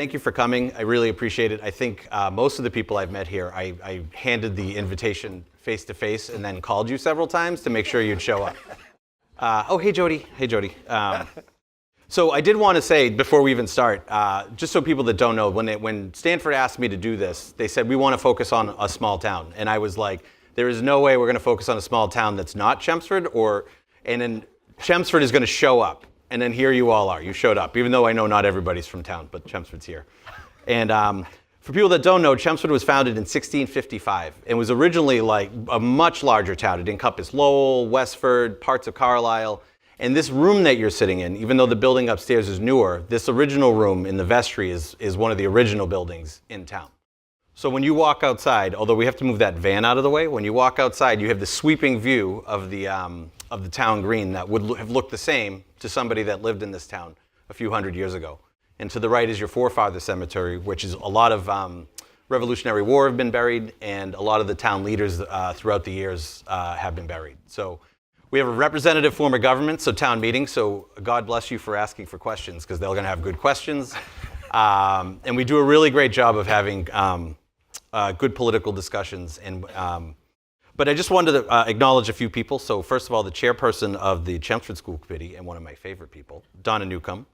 thank you for coming. I really appreciate it. I think most of the people I've met here, I handed the invitation face to face and then called you several times to make sure you'd show up. Oh, hey, Jody. Hey, Jody. So I did want to say, before we even start, just so people that don't know, when Stanford asked me to do this, they said, we want to focus on a small town. And I was like, there is no way we're going to focus on a small town that's not Chelmsford, and then Chelmsford is going to show up. And then here you all are. You showed up, even though I know not everybody's from town, but Chelmsford's here. And for people that don't know, Chelmsford was founded in 1655. It was originally like a much larger town. It encompassed Lowell, Westford, parts of Carlisle. And this room that you're sitting in, even though the building upstairs is newer, this original room in the vestry is one of the original buildings in town. So when you walk outside, although we have to move that van out of the way, when you walk outside, you have the sweeping view of the town green that would have looked the same to somebody that lived in this town a few hundred years ago. And to the right is your forefather cemetery, which is a lot of Revolutionary War have been buried, and a lot of the town leaders throughout the years have been buried. So we have a representative form of government, so town meeting. So God bless you for asking for questions, because they're going to have good questions. And we do a really great job of having good political discussions. But I just wanted to acknowledge a few people. So first of all, the chairperson of the Chelmsford School Committee, and one of my favorite people, Donna Newcomb.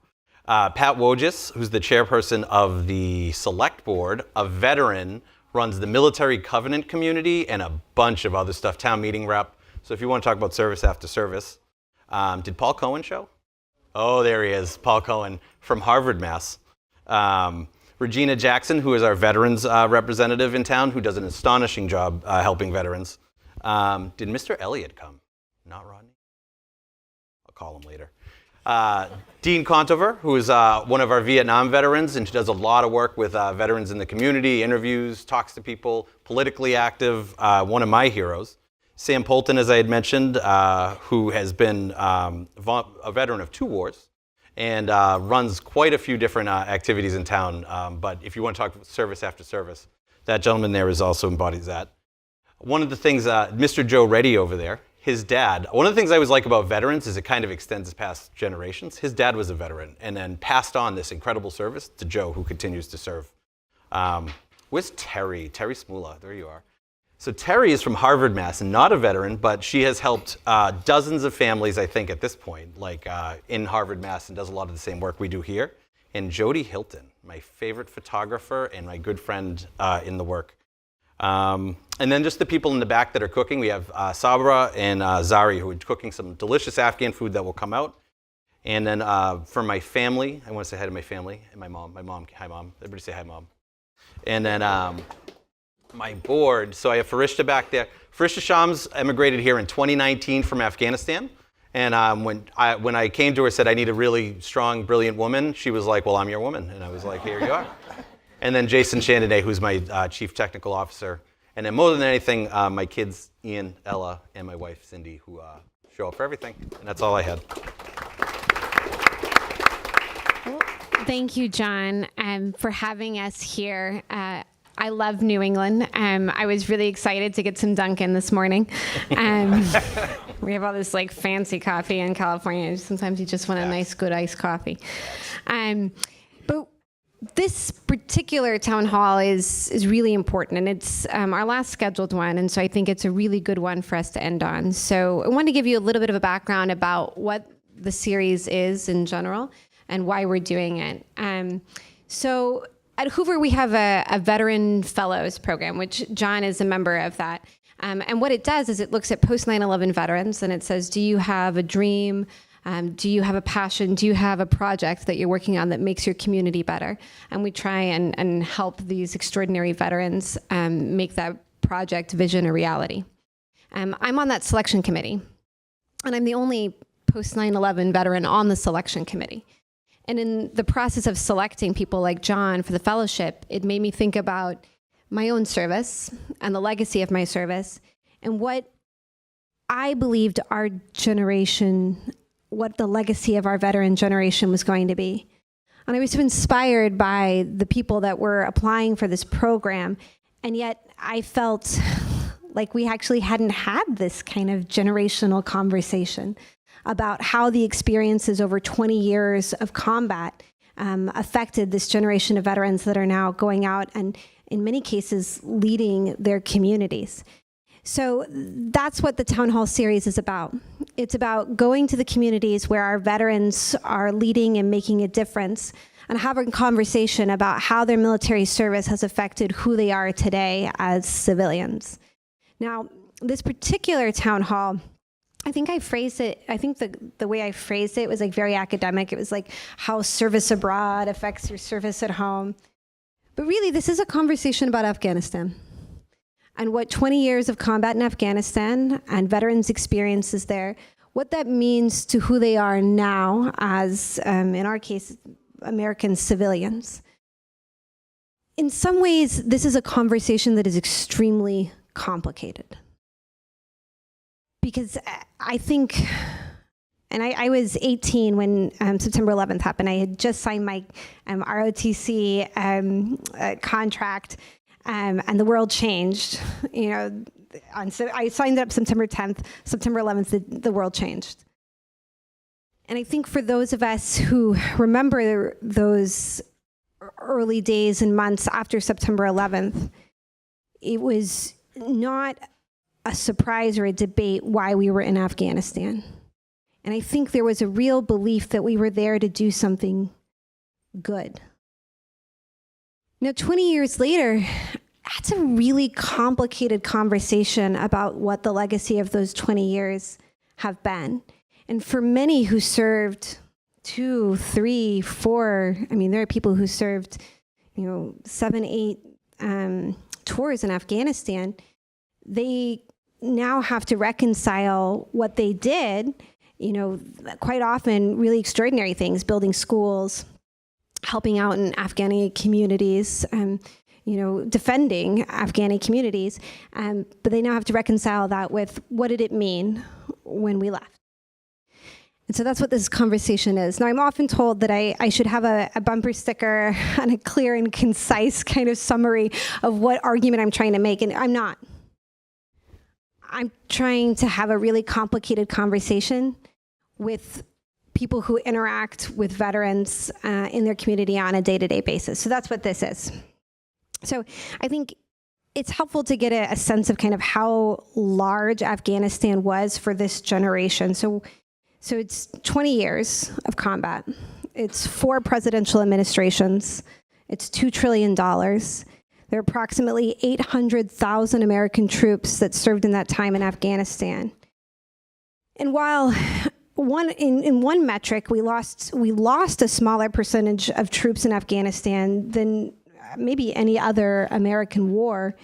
Pat Wojcik, who's the chairperson of the Select Board, a veteran, runs the Military Covenant Community and a bunch of other stuff, town meeting rep. So if you want to talk about service after service. Did Paul Cohen show? Oh, there he is, Paul Cohen from Harvard, Mass. Regina Jackson, who is our veterans representative in town, who does an astonishing job helping veterans. Did Mr. Elliott come? Not Rodney? I'll call him later. Dean Contover, who is one of our Vietnam veterans, and she does a lot of work with veterans in the community, interviews, talks to people, politically active, one of my heroes. Sam Polton, as I had mentioned, who has been a veteran of 2 wars and runs quite a few different activities in town. But if you want to talk service after service, that gentleman there is also embodies that. One of the things, Mr. Joe Reddy over there, his dad, one of the things I always like about veterans is it kind of extends past generations. His dad was a veteran and then passed on this incredible service to Joe, who continues to serve. Where's Terry? Terry Smula, there you are. So Terry is from Harvard, Mass, and not a veteran, but she has helped dozens of families, I think, at this point, like in Harvard, Mass, and does a lot of the same work we do here. And Jody Hilton, my favorite photographer and my good friend in the work. And then just the people in the back that are cooking. We have Sabra and Zari, who are cooking some delicious Afghan food that will come out. And then for my family, I want to say hi to my family and my mom. Hi, Mom. Everybody say hi, Mom. And then my board, so I have Farishta back there. Farishta Shams emigrated here in 2019 from Afghanistan. And when I came to her and said, I need a really strong, brilliant woman, she was like, well, I'm your woman. And I was like, here you are. And then Jason Chandonnet, who's my chief technical officer. And then more than anything, my kids, Ian, Ella, and my wife, Cindy, who show up for everything. And that's all I had. Thank you, John, for having us here. I love New England. I was really excited to get some Dunkin' this morning. We have all this like fancy coffee in California. Sometimes you just want a nice, good iced coffee. But this particular town hall is really important, and it's our last scheduled one, and so I think it's a really good one for us to end on. So I want to give you a little bit of a background about what the series is in general and why we're doing it. So at Hoover, we have a Veteran Fellows program, which John is a member of that. And what it does is it looks at post 9/11 veterans, and it says, do you have a dream? Do you have a passion? Do you have a project that you're working on that makes your community better? And we try and help these extraordinary veterans make that project, vision, a reality. I'm on that selection committee, and I'm the only post 9/11 veteran on the selection committee. And in the process of selecting people like John for the fellowship, it made me think about my own service and the legacy of my service and what I believed our generation, what the legacy of our veteran generation was going to be. And I was so inspired by the people that were applying for this program, and yet I felt like we actually hadn't had this kind of generational conversation about how the experiences over 20 years of combat affected this generation of veterans that are now going out and, in many cases, leading their communities. So that's what the Town Hall series is about. It's about going to the communities where our veterans are leading and making a difference, and having a conversation about how their military service has affected who they are today as civilians. Now, this particular town hall, I think the way I phrased it was like very academic. It was like how service abroad affects your service at home. But really, this is a conversation about Afghanistan and what 20 years of combat in Afghanistan and veterans' experiences there, what that means to who they are now as, in our case, American civilians. In some ways, this is a conversation that is extremely complicated. Because I think, and I was 18 when September 11th happened. I had just signed my ROTC contract, and the world changed. You know, so I signed it up September 10th. September 11th, the world changed. And I think for those of us who remember those early days and months after September 11th, it was not a surprise or a debate why we were in Afghanistan. And I think there was a real belief that we were there to do something good. Now, 20 years later, that's a really complicated conversation about what the legacy of those 20 years have been. And for many who served 2, 3, 4, I mean, there are people who served, 7, 8 tours in Afghanistan. They now have to reconcile what they did, quite often really extraordinary things, building schools, helping out in Afghani communities, defending Afghani communities. But they now have to reconcile that with what did it mean when we left? And so that's what this conversation is. Now, I'm often told that I should have a bumper sticker and a clear and concise kind of summary of what argument I'm trying to make, and I'm not. I'm trying to have a really complicated conversation with people who interact with veterans in their community on a day-to-day basis. So that's what this is. So I think it's helpful to get a sense of kind of how large Afghanistan was for this generation. So it's 20 years of combat. It's 4 presidential administrations. It's $2 trillion. There are approximately 800,000 American troops that served in that time in Afghanistan. And while in one metric, we lost a smaller percentage of troops in Afghanistan than maybe any other American war,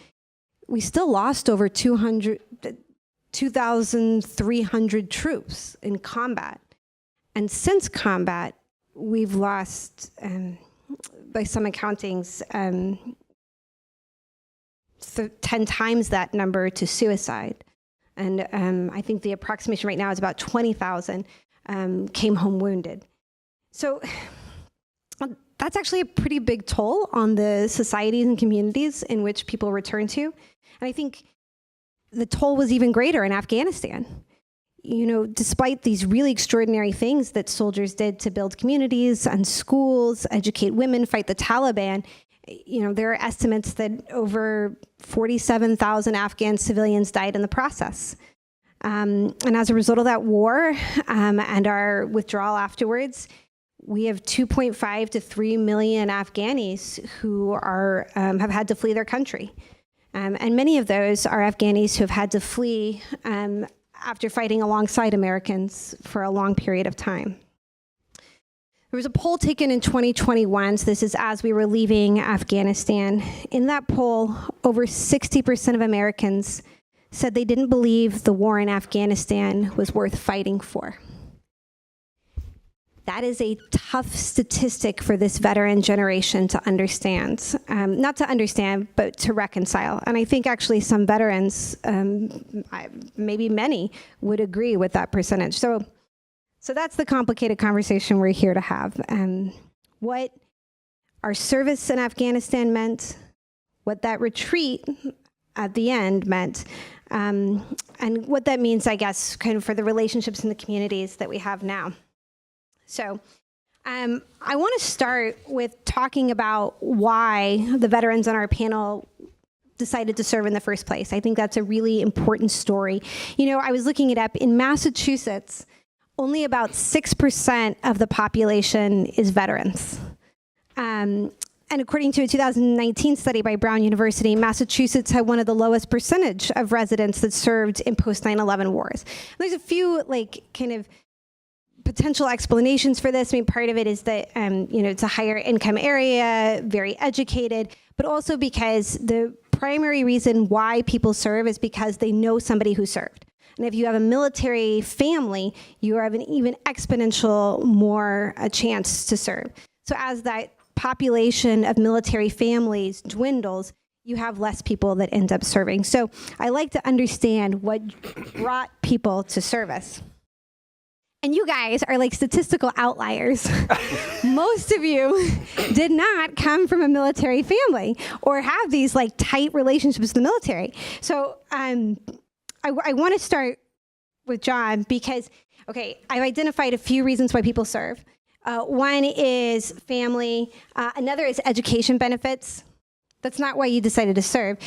we still lost over 2,300 troops in combat. And since combat, we've lost, by some accountings, 10 times that number to suicide. And I think the approximation right now is about 20,000 came home wounded. So that's actually a pretty big toll on the societies and communities in which people return to. And I think the toll was even greater in Afghanistan. Despite these really extraordinary things that soldiers did to build communities and schools, educate women, fight the Taliban, there are estimates that over 47,000 Afghan civilians died in the process. And as a result of that war and our withdrawal afterwards, we have 2.5 to 3 million Afghanis who are have had to flee their country. And many of those are Afghanis who have had to flee after fighting alongside Americans for a long period of time. There was a poll taken in 2021, so this is as we were leaving Afghanistan. In that poll, over 60% of Americans said they didn't believe the war in Afghanistan was worth fighting for. That is a tough statistic for this veteran generation to understand. Not to understand, but to reconcile. And I think actually some veterans, maybe many, would agree with that percentage. So that's the complicated conversation we're here to have. What our service in Afghanistan meant, what that retreat at the end meant, and what that means, I guess, kind of for the relationships in the communities that we have now. So I want to start with talking about why the veterans on our panel decided to serve in the first place. I think that's a really important story. You know, I was looking it up. In Massachusetts, only about 6% of the population is veterans. And according to a 2019 study by Brown University, Massachusetts had one of the lowest percentage of residents that served in post 9/11 wars. And there's a few kind of potential explanations for this. I mean, part of it is that, it's a higher income area, very educated, but also because the primary reason why people serve is because they know somebody who served. And if you have a military family, you have an even exponential more a chance to serve. So as that population of military families dwindles, you have less people that end up serving. So I like to understand what brought people to service. And you guys are like statistical outliers. Most of you did not come from a military family or have these like tight relationships with the military. So I want to start with John because, okay, I've identified a few reasons why people serve. One is family. Another is education benefits. That's not why you decided to serve.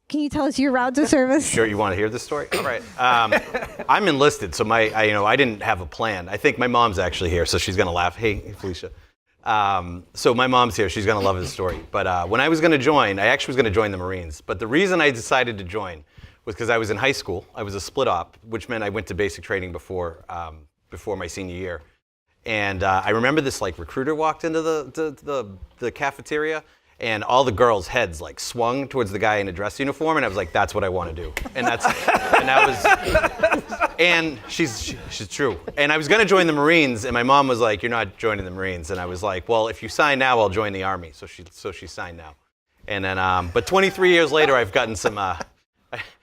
Can you tell us your route to service? Sure, you want to hear this story? All right. I'm enlisted, so I didn't have a plan. I think my mom's actually here, so she's going to laugh. Hey, Felicia. So my mom's here. She's going to love this story. But when I was going to join, I actually was going to join the Marines. But the reason I decided to join was because I was in high school. I was a split op, which meant I went to basic training before my senior year. And I remember this like recruiter walked into the cafeteria, and all the girls' heads like swung towards the guy in a dress uniform, and I was like, that's what I want to do. And she's true. And I was going to join the Marines, and my mom was like, you're not joining the Marines. And I was like, well, if you sign now, I'll join the Army. So she signed now. And then, but 23 years later, I've gotten some.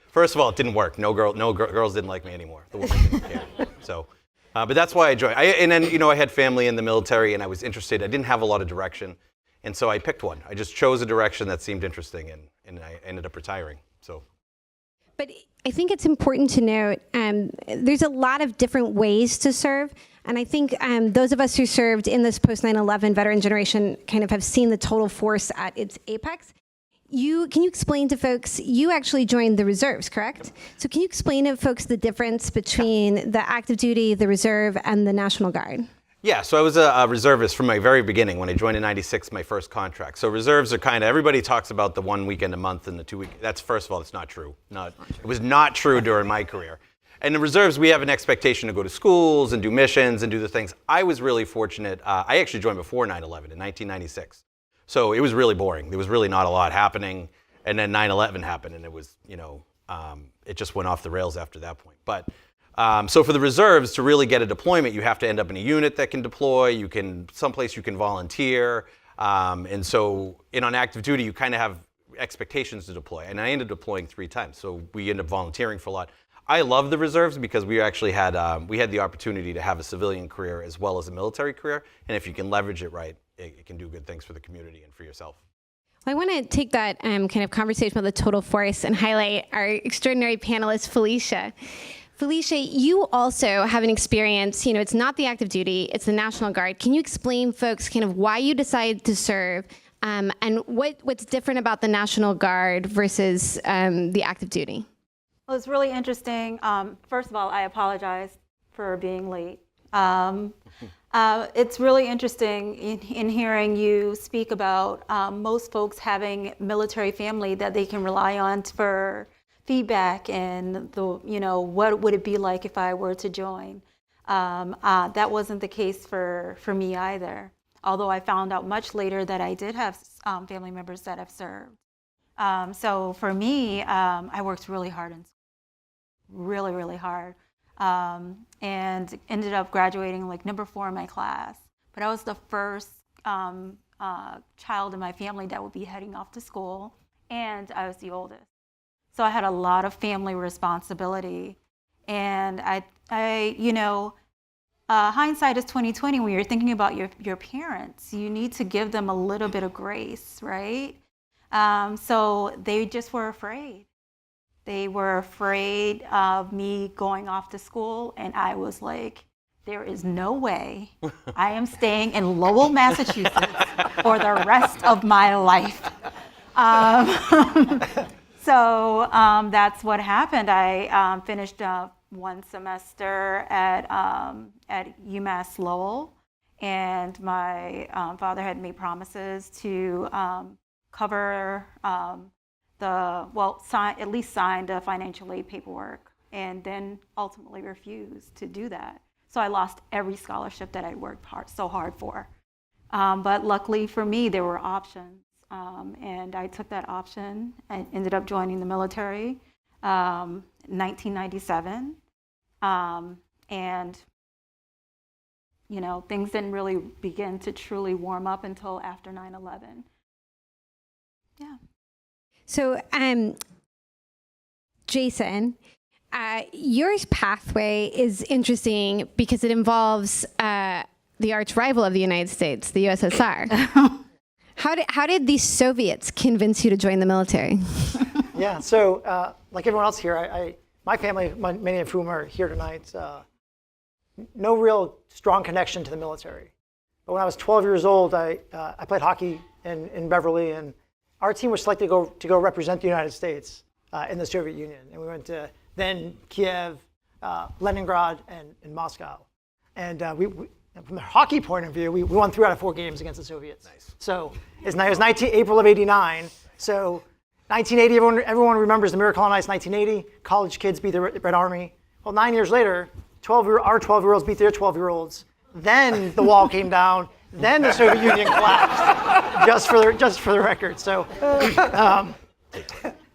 First of all, it didn't work. Girls didn't like me anymore. The women didn't care. So. But that's why I joined. And then, I had family in the military, and I was interested. I didn't have a lot of direction, and so I picked one. I just chose a direction that seemed interesting, and I ended up retiring. So. But I think it's important to note there's a lot of different ways to serve, and I think those of us who served in this post 9/11 veteran generation kind of have seen the total force at its apex. Can you explain to folks, you actually joined the reserves, correct? So can you explain to folks the difference between the active duty, the reserve, and the National Guard? Yeah, so I was a reservist from my very beginning when I joined in '96, my first contract. So reserves are everybody talks about the 1 weekend a month and the 2 week. That's, first of all, it's not true. It was not true during my career. And the reserves, we have an expectation to go to schools and do missions and do the things. I was really fortunate. I actually joined before 9/11 in 1996. So it was really boring. There was really not a lot happening. And then 9/11 happened, and it was, it just went off the rails after that point. But so for the reserves, to really get a deployment, you have to end up in a unit that can deploy. Someplace you can volunteer. And so on active duty, you kind of have expectations to deploy. And I ended up deploying 3 times. So we ended up volunteering for a lot. I love the reserves because we actually had the opportunity to have a civilian career as well as a military career. And if you can leverage it right, it can do good things for the community and for yourself. I want to take that kind of conversation about the total force and highlight our extraordinary panelist, Felicia. Felicia, you also have an experience, it's not the active duty, it's the National Guard. Can you explain, folks, kind of why you decided to serve and what's different about the National Guard versus the active duty? Well, it's really interesting. First of all, I apologize for being late. It's really interesting in hearing you speak about most folks having military family that they can rely on for feedback and what would it be like if I were to join. That wasn't the case for me either, although I found out much later that I did have family members that have served. So for me, I worked really hard in school, really, really hard. And ended up graduating like number 4 in my class. But I was the first child in my family that would be heading off to school, and I was the oldest. So I had a lot of family responsibility. And hindsight is 20/20. When you're thinking about your parents, you need to give them a little bit of grace, right? So they just were afraid. They were afraid of me going off to school, and I was like there is no way I am staying in Lowell, Massachusetts for the rest of my life. So that's what happened. I finished one semester at UMass Lowell, and my father had made promises to cover at least sign the financial aid paperwork, and then ultimately refused to do that. So I lost every scholarship that I worked so hard for. But luckily for me, there were options. And I took that option and ended up joining the military in 1997. And, you know, things didn't really begin to truly warm up until after 9/11. Yeah. So, Jason, your pathway is interesting because it involves the arch rival of the United States, the USSR. How did these Soviets convince you to join the military? Yeah, so like everyone else here, my family, many of whom are here tonight, no real strong connection to the military. But when I was 12 years old, I played hockey in Beverly, and our team was selected to go represent the United States in the Soviet Union. And we went to then Kiev, Leningrad, and Moscow. And from a hockey point of view, we won 3 out of 4 games against the Soviets. Nice. So it was April of '89. So 1980, everyone remembers the miracle on ice. 1980, college kids beat the Red Army. Well, 9 years later, our 12-year-olds beat their 12-year-olds. Then the wall came down. Then the Soviet Union collapsed. just for the record. So,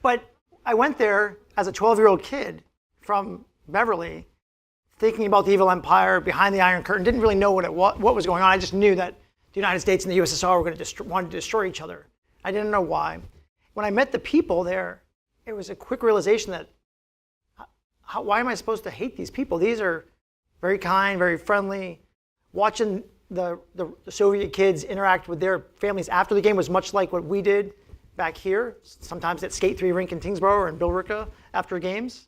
but I went there as a 12-year-old kid from Beverly, thinking about the evil empire behind the Iron Curtain. Didn't really know what was going on. I just knew that the United States and the USSR were going to want to destroy each other. I didn't know why. When I met the people there, it was a quick realization that why am I supposed to hate these people? These are very kind, very friendly. Watching the Soviet kids interact with their families after the game was much like what we did back here, sometimes at Skate 3 rink in Tingsboro or in Billerica after games.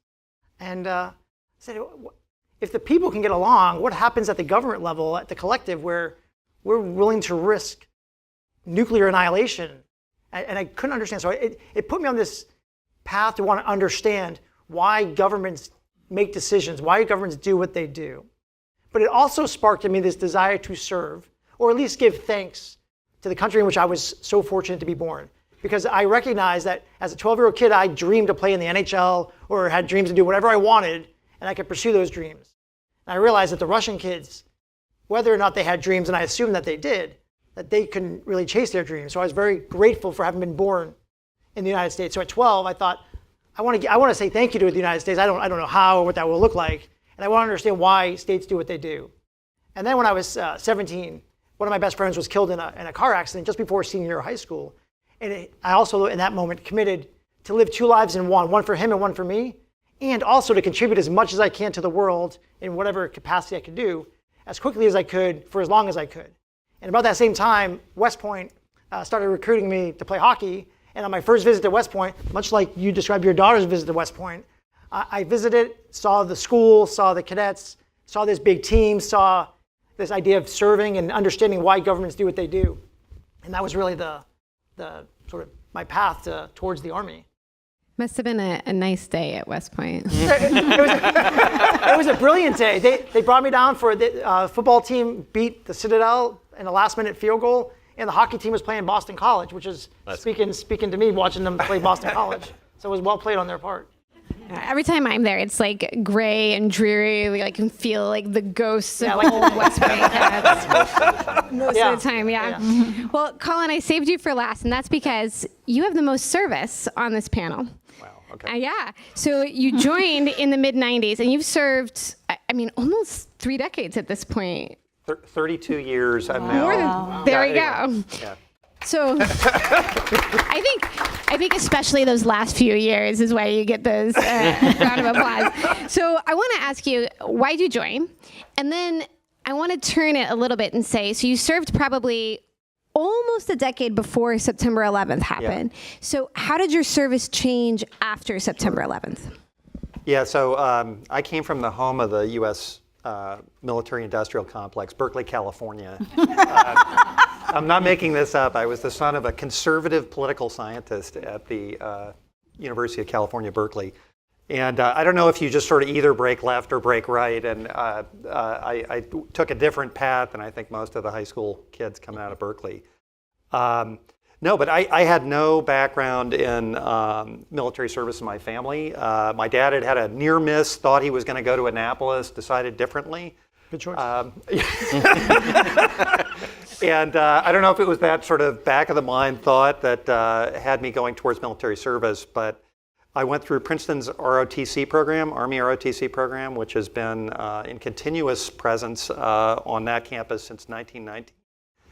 And I said, if the people can get along, what happens at the government level, at the collective, where we're willing to risk nuclear annihilation? And I couldn't understand. So it put me on this path to want to understand why governments make decisions, why governments do what they do. But it also sparked in me this desire to serve, or at least give thanks to the country in which I was so fortunate to be born. Because I recognized that as a 12-year-old kid, I dreamed to play in the NHL or had dreams to do whatever I wanted, and I could pursue those dreams. And I realized that the Russian kids, whether or not they had dreams, and I assumed that they did, that they couldn't really chase their dreams. So I was very grateful for having been born in the United States. So at 12, I thought, I want to say thank you to the United States. I don't know how or what that will look like, and I want to understand why states do what they do. And then when I was 17, one of my best friends was killed in a car accident just before senior year of high school. And I also, in that moment, committed to live 2 lives in one for him and one for me, and also to contribute as much as I can to the world in whatever capacity I could do, as quickly as I could, for as long as I could. And about that same time, West Point started recruiting me to play hockey. And on my first visit to West Point, much like you described your daughter's visit to West Point, I visited, saw the school, saw the cadets, saw this big team, saw this idea of serving and understanding why governments do what they do. And that was really the sort of my path towards the Army. Must have been a nice day at West Point. It was a brilliant day. They brought me down for the football team beat the Citadel in a last-minute field goal, and the hockey team was playing Boston College, which is speaking to me, watching them play Boston College. So it was well played on their part. Every time I'm there, it's like gray and dreary. I can feel like the ghosts of old West Point cats most of the time. Yeah. Well, Colin, I saved you for last, and that's because you have the most service on this panel. Wow. Okay. Yeah. So you joined in the mid '90s, and you've served, almost 3 decades at this point. 32 years. I'm now. More than, there we go. Yeah. So I think especially those last few years is why you get those round of applause. So I want to ask you, why'd you join? And then I want to turn it a little bit and say, so you served probably almost a decade before September 11th happened. Yeah. So how did your service change after September 11th? Yeah, so I came from the home of the U.S. military industrial complex, Berkeley, California. I'm not making this up. I was the son of a conservative political scientist at the University of California, Berkeley. And I don't know if you just sort of either break left or break right. And I took a different path than I think most of the high school kids coming out of Berkeley. No, but I had no background in military service in my family. My dad had a near miss, thought he was going to go to Annapolis, decided differently. Good choice. And I don't know if it was that sort of back of the mind thought that had me going towards military service, but I went through Princeton's ROTC program, Army ROTC program, which has been in continuous presence on that campus since 1990.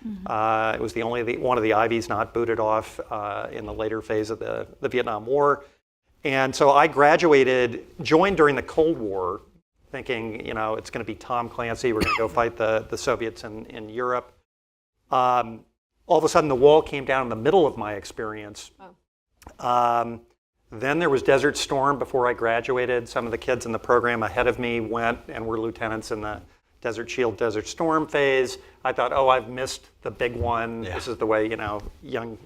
It was the only one of the Ivies not booted off in the later phase of the Vietnam War. And so I graduated, joined during the Cold War, thinking, it's going to be Tom Clancy, we're going to go fight the Soviets in Europe. All of a sudden, the wall came down in the middle of my experience. Then there was Desert Storm before I graduated. Some of the kids in the program ahead of me went and were lieutenants in the Desert Shield, Desert Storm phase. I thought, I've missed the big one. Yeah. This is the way, young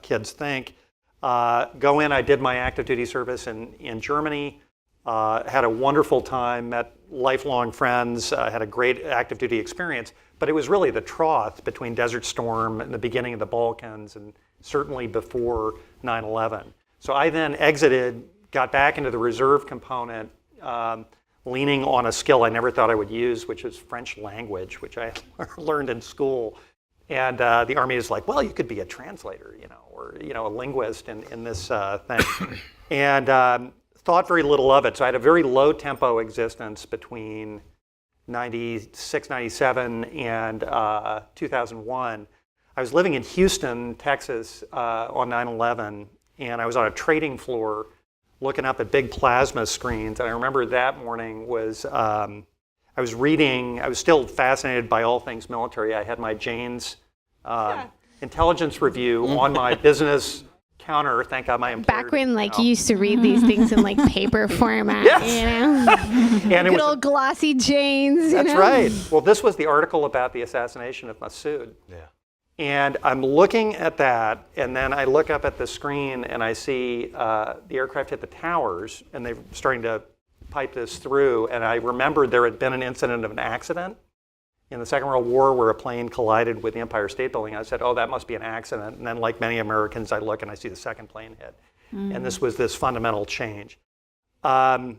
kids think. Go in, I did my active duty service in Germany. Had a wonderful time, met lifelong friends, had a great active duty experience. But it was really the trough between Desert Storm and the beginning of the Balkans, and certainly before 9/11. So I then exited, got back into the reserve component, leaning on a skill I never thought I would use, which is French language, which I learned in school. And the Army is like, well, you could be a translator, or a linguist in this thing. And thought very little of it. So I had a very low tempo existence between 96, 97 and 2001. I was living in Houston, Texas on 9/11, and I was on a trading floor looking up at big plasma screens. And I remember that morning was, I was still fascinated by all things military. I had my Jane's intelligence review on my business counter. Thank God my employer. Back when you used to read these things in paper format, And it good was old glossy Janes. That's right. Well, this was the article about the assassination of Massoud. Yeah. And I'm looking at that, and then I look up at the screen and I see the aircraft hit the towers, and they're starting to pipe this through. And I remembered there had been an incident of an accident in the Second World War where a plane collided with the Empire State Building. I said, that must be an accident. And then, like many Americans, I look and I see the second plane hit. And this was this fundamental change. I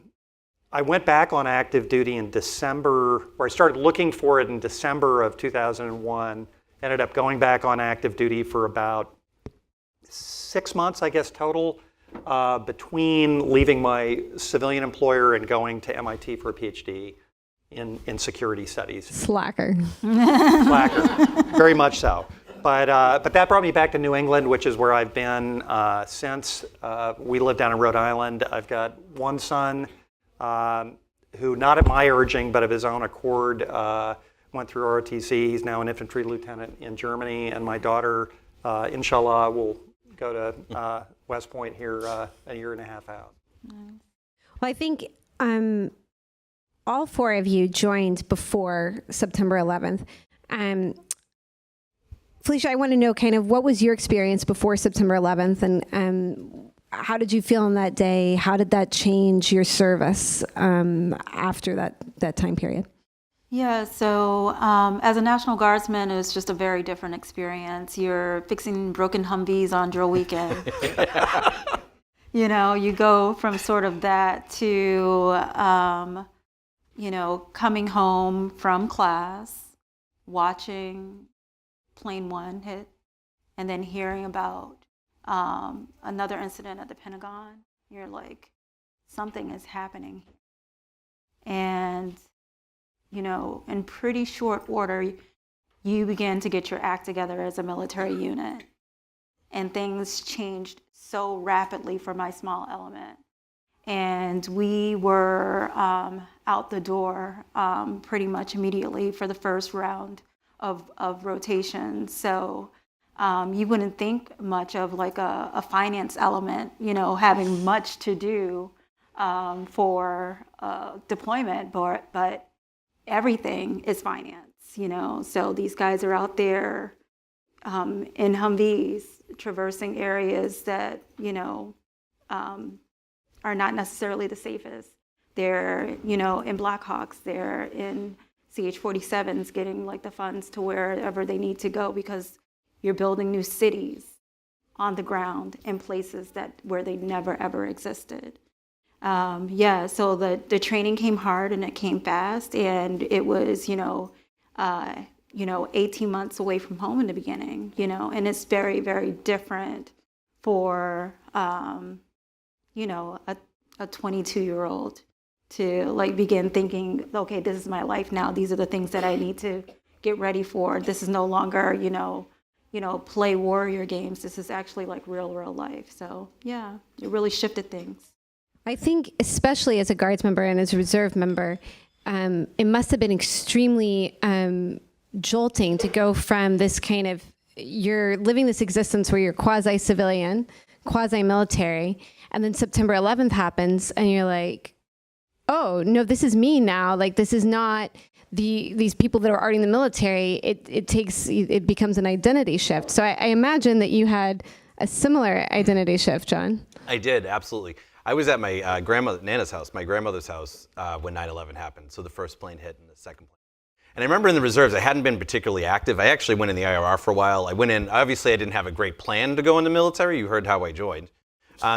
went back on active duty in December, or I started looking for it in December of 2001. Ended up going back on active duty for about 6 months, I guess, total, between leaving my civilian employer and going to MIT for a PhD in security studies. Slacker. Very much so. But that brought me back to New England, which is where I've been since. We live down in Rhode Island. I've got one son who, not at my urging, but of his own accord, went through ROTC. He's now an infantry lieutenant in Germany. And my daughter, inshallah, will go to West Point here a year and a half out. Well, I think all four of you joined before September 11th. Felicia, I want to know kind of what was your experience before September 11th, and how did you feel on that day? How did that change your service after that time period? Yeah, so as a National Guardsman, it was just a very different experience. You're fixing broken Humvees on drill weekend. You go from sort of that to, coming home from class, watching Plane 1 hit, and then hearing about another incident at the Pentagon. You're like, something is happening. And in pretty short order, you began to get your act together as a military unit. And things changed so rapidly for my small element. And we were out the door pretty much immediately for the first round of rotation. So you wouldn't think much of a finance element, having much to do for deployment, but everything is finance, So these guys are out there in Humvees, traversing areas that, are not necessarily the safest. They're, in Blackhawks, they're in CH-47s getting like the funds to wherever they need to go because you're building new cities on the ground in places where they never ever existed. So the training came hard and it came fast, and it was 18 months away from home in the beginning, and it's very, very different for a 22-year-old to like begin thinking, okay, this is my life now. These are the things that I need to get ready for. This is no longer, play warrior games. This is actually like real life. So yeah, it really shifted things. I think, especially as a Guards member and as a reserve member, it must have been extremely jolting to go from this kind of, you're living this existence where you're quasi-civilian, quasi-military, and then September 11th happens, and you're like, oh, no, this is me now. Like, this is not these people that are already in the military. It becomes an identity shift. So I imagine that you had a similar identity shift, John. I did, absolutely. I was at my Nana's house, my grandmother's house, when 9/11 happened. So the first plane hit and the second plane. And I remember in the reserves, I hadn't been particularly active. I actually went in the IRR for a while. I went in, obviously I didn't have a great plan to go in the military. You heard how I joined.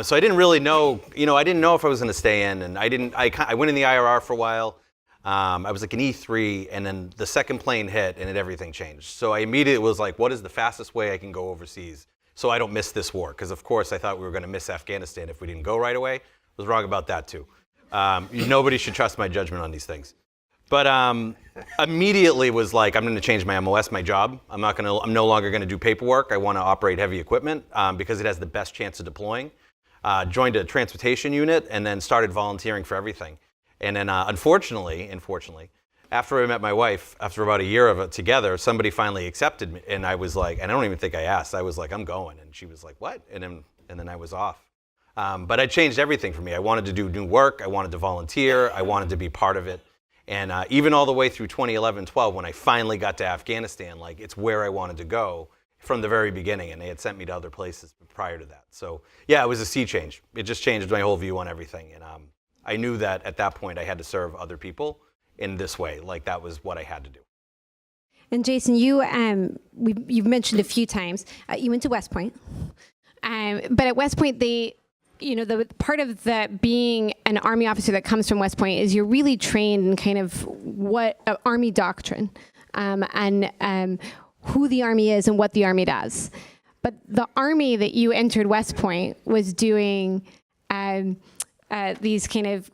So I didn't really know, I didn't know if I was going to stay in. And I went in the IRR for a while. I was like an E3, and then the second plane hit and everything changed. So I immediately was like, what is the fastest way I can go overseas so I don't miss this war? Because of course I thought we were going to miss Afghanistan if we didn't go right away. I was wrong about that too. Nobody should trust my judgment on these things. But immediately was like, I'm going to change my MOS, my job. I'm no longer going to do paperwork. I want to operate heavy equipment because it has the best chance of deploying. Joined a transportation unit and then started volunteering for everything. And then unfortunately, after I met my wife, after about a year of it together, somebody finally accepted me. And I was like, and I don't even think I asked. I was like, I'm going. And she was like, what? And then I was off. But it changed everything for me. I wanted to do new work. I wanted to volunteer. I wanted to be part of it. And even all the way through 2011-12, when I finally got to Afghanistan, like it's where I wanted to go from the very beginning. And they had sent me to other places prior to that. So yeah, it was a sea change. It just changed my whole view on everything. And I knew that at that point I had to serve other people in this way. Like that was what I had to do. And Jason, you've mentioned a few times, you went to West Point. But at West Point, the part of the being an Army officer that comes from West Point is you're really trained in kind of what Army doctrine and who the Army is and what the Army does. But the Army that you entered West Point was doing these kind of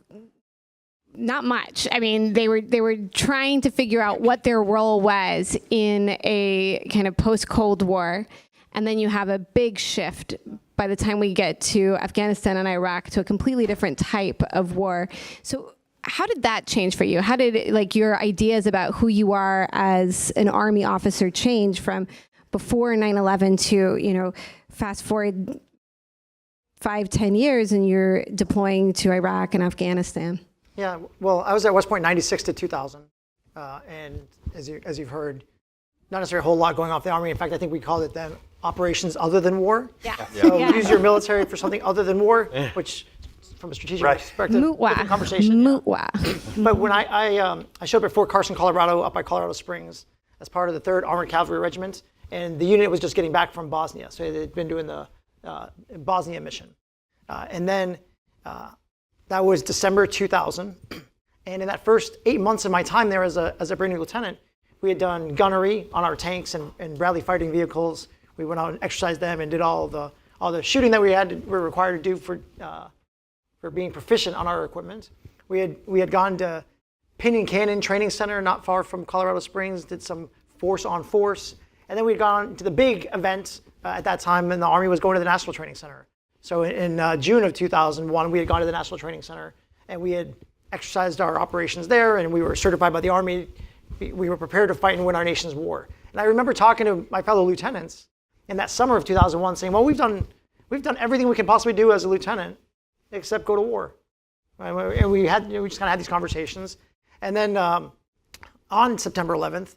not much. I mean, they were trying to figure out what their role was in a kind of post-Cold War. And then you have a big shift by the time we get to Afghanistan and Iraq to a completely different type of war. So how did that change for you? How did your ideas about who you are as an Army officer change from before 9/11 to, fast forward 5-10 years and you're deploying to Iraq and Afghanistan? Yeah, well, I was at West Point 96 to 2000. And as you've heard, not necessarily a whole lot going on with the Army. In fact, I think we called it then operations other than war. Yeah. So use your military for something other than war, which from a strategic perspective, different conversation. But when I showed up at Fort Carson, Colorado, up by Colorado Springs, as part of the 3rd Armored Cavalry Regiment, and the unit was just getting back from Bosnia. So they'd been doing the Bosnia mission. And then that was December 2000. And in that first 8 months of my time there as a brand new lieutenant, we had done gunnery on our tanks and Bradley fighting vehicles. We went out and exercised them and did all the shooting that we're required to do for being proficient on our equipment. We had gone to Pinion Cannon Training Center, not far from Colorado Springs, did some force on force, and then we had gone to the big event at that time, and the Army was going to the National Training Center. So in June of 2001, we had gone to the National Training Center, and we had exercised our operations there, and we were certified by the Army. We were prepared to fight and win our nation's war. And I remember talking to my fellow lieutenants in that summer of 2001 saying, well, we've done everything we can possibly do as a lieutenant except go to war. Right? And we just kind of had these conversations. And then on September 11th,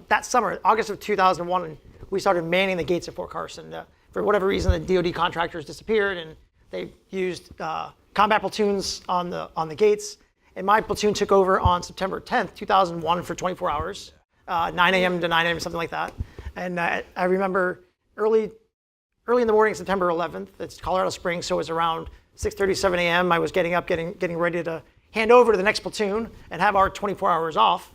that summer, August of 2001, we started manning the gates at Fort Carson. For whatever reason, the DoD contractors disappeared, and they used combat platoons on the gates. And my platoon took over on September 10th, 2001, for 24 hours, 9 a.m. to 9 a.m., something like that. And I remember early in the morning, September 11th. It's Colorado Springs, so it was around 6:30, 7 a.m. I was getting up, getting ready to hand over to the next platoon and have our 24 hours off.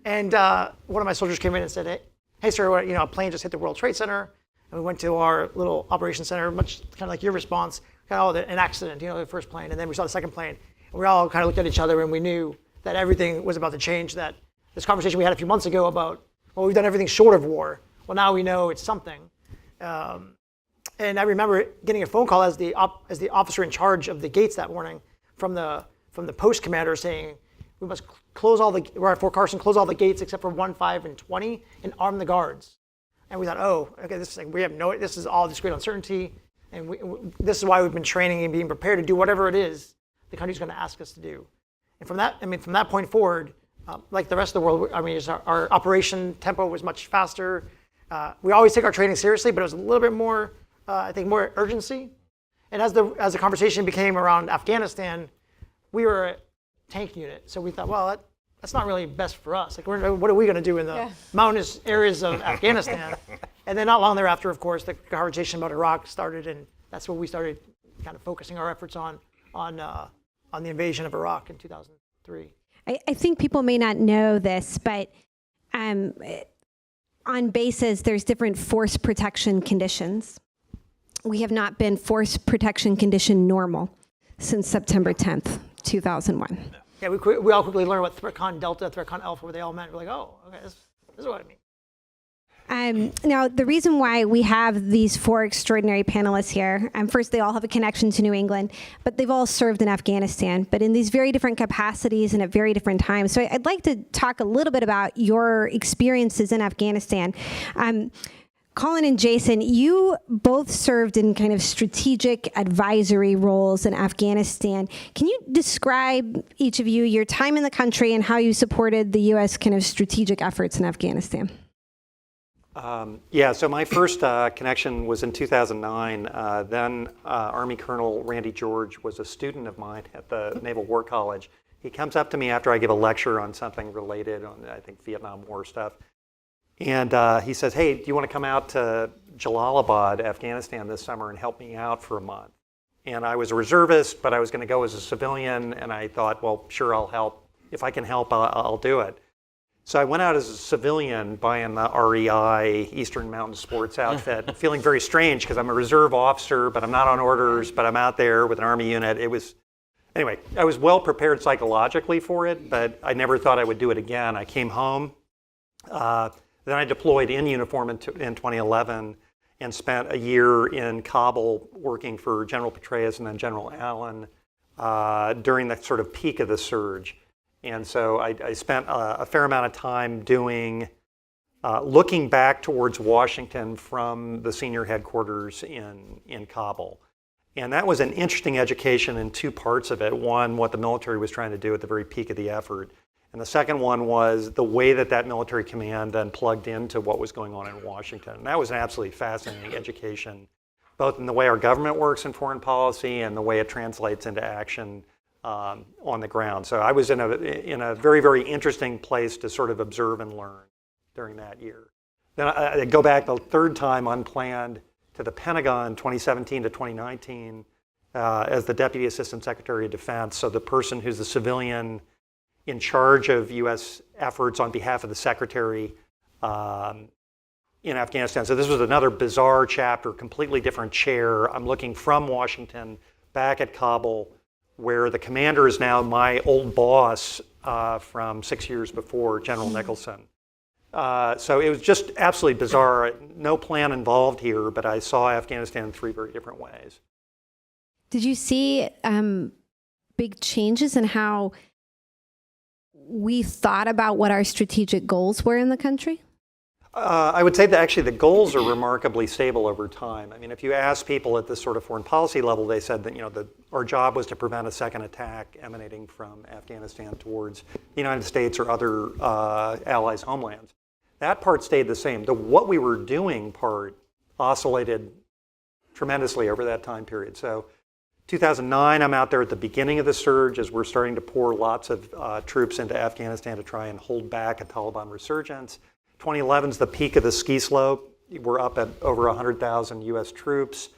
And one of my soldiers came in and said, "Hey, sir, a plane just hit the World Trade Center." And we went to our little operations center, much kind of like your response, kind of an accident, the first plane, and then we saw the second plane. And we all kind of looked at each other, and we knew that everything was about to change. That this conversation we had a few months ago about, well, we've done everything short of war. Well, now we know it's something. And I remember getting a phone call as the officer in charge of the gates that morning from the post commander saying, "We must we're at Fort Carson, close all the gates except for 1, 5, and 20, and arm the guards." And we thought, oh, okay, this is all this great uncertainty, and this is why we've been training and being prepared to do whatever it is the country's going to ask us to do. And from that point forward, like the rest of the world, our operation tempo was much faster. We always take our training seriously, but it was a little bit more, I think, more urgency. And as the conversation became around Afghanistan, we were a tank unit, so we thought, well, that's not really best for us. Like, what are we going to do in the mountainous areas of Afghanistan? And then not long thereafter, of course, the conversation about Iraq started, and that's when we started kind of focusing our efforts on the invasion of Iraq in 2003. I think people may not know this, but on bases, there's different force protection conditions. We have not been force protection condition normal since September 10th, 2001. Yeah, we all quickly learned what ThreatCon Delta, ThreatCon Alpha, what they all meant. We're like, oh, okay, this is what I mean. Now, the reason why we have these 4 extraordinary panelists here, first, they all have a connection to New England, but they've all served in Afghanistan, but in these very different capacities and at very different times. So I'd like to talk a little bit about your experiences in Afghanistan. Colin and Jason, you both served in kind of strategic advisory roles in Afghanistan. Can you describe, each of you, your time in the country and how you supported the U.S. kind of strategic efforts in Afghanistan? So my first connection was in 2009. Then Army Colonel Randy George was a student of mine at the Naval War College. He comes up to me after I give a lecture on something related on, I think, Vietnam War stuff. And he says, "Hey, do you want to come out to Jalalabad, Afghanistan this summer and help me out for a month?" And I was a reservist, but I was going to go as a civilian, and I thought, well, sure, I'll help. If I can help, I'll do it. So I went out as a civilian buying the REI, Eastern Mountain Sports outfit, feeling very strange because I'm a reserve officer, but I'm not on orders, but I'm out there with an Army unit. Anyway, I was well prepared psychologically for it, but I never thought I would do it again. I came home. Then I deployed in uniform in 2011 and spent a year in Kabul working for General Petraeus and then General Allen during the sort of peak of the surge. And so I spent a fair amount of time looking back towards Washington from the senior headquarters in Kabul. And that was an interesting education in 2 parts of it. One, what the military was trying to do at the very peak of the effort. And the second one was the way that military command then plugged into what was going on in Washington. And that was an absolutely fascinating education, both in the way our government works in foreign policy and the way it translates into action on the ground. So I was in a very, very interesting place to sort of observe and learn during that year. Then I go back the third time unplanned to the Pentagon, 2017 to 2019, as the Deputy Assistant Secretary of Defense. So the person who's the civilian in charge of U.S. efforts on behalf of the Secretary in Afghanistan. So this was another bizarre chapter, completely different chair. I'm looking from Washington back at Kabul, where the commander is now my old boss from 6 years before, General Nicholson. So it was just absolutely bizarre. No plan involved here, but I saw Afghanistan in 3 very different ways. Did you see big changes in how we thought about what our strategic goals were in the country? I would say that actually the goals are remarkably stable over time. I mean, if you ask people at this sort of foreign policy level, they said that, that our job was to prevent a second attack emanating from Afghanistan towards the United States or other allies' homelands. That part stayed the same. The what we were doing part oscillated tremendously over that time period. So 2009, I'm out there at the beginning of the surge as we're starting to pour lots of troops into Afghanistan to try and hold back a Taliban resurgence. 2011 is the peak of the ski slope. We're up at over 100,000 US troops.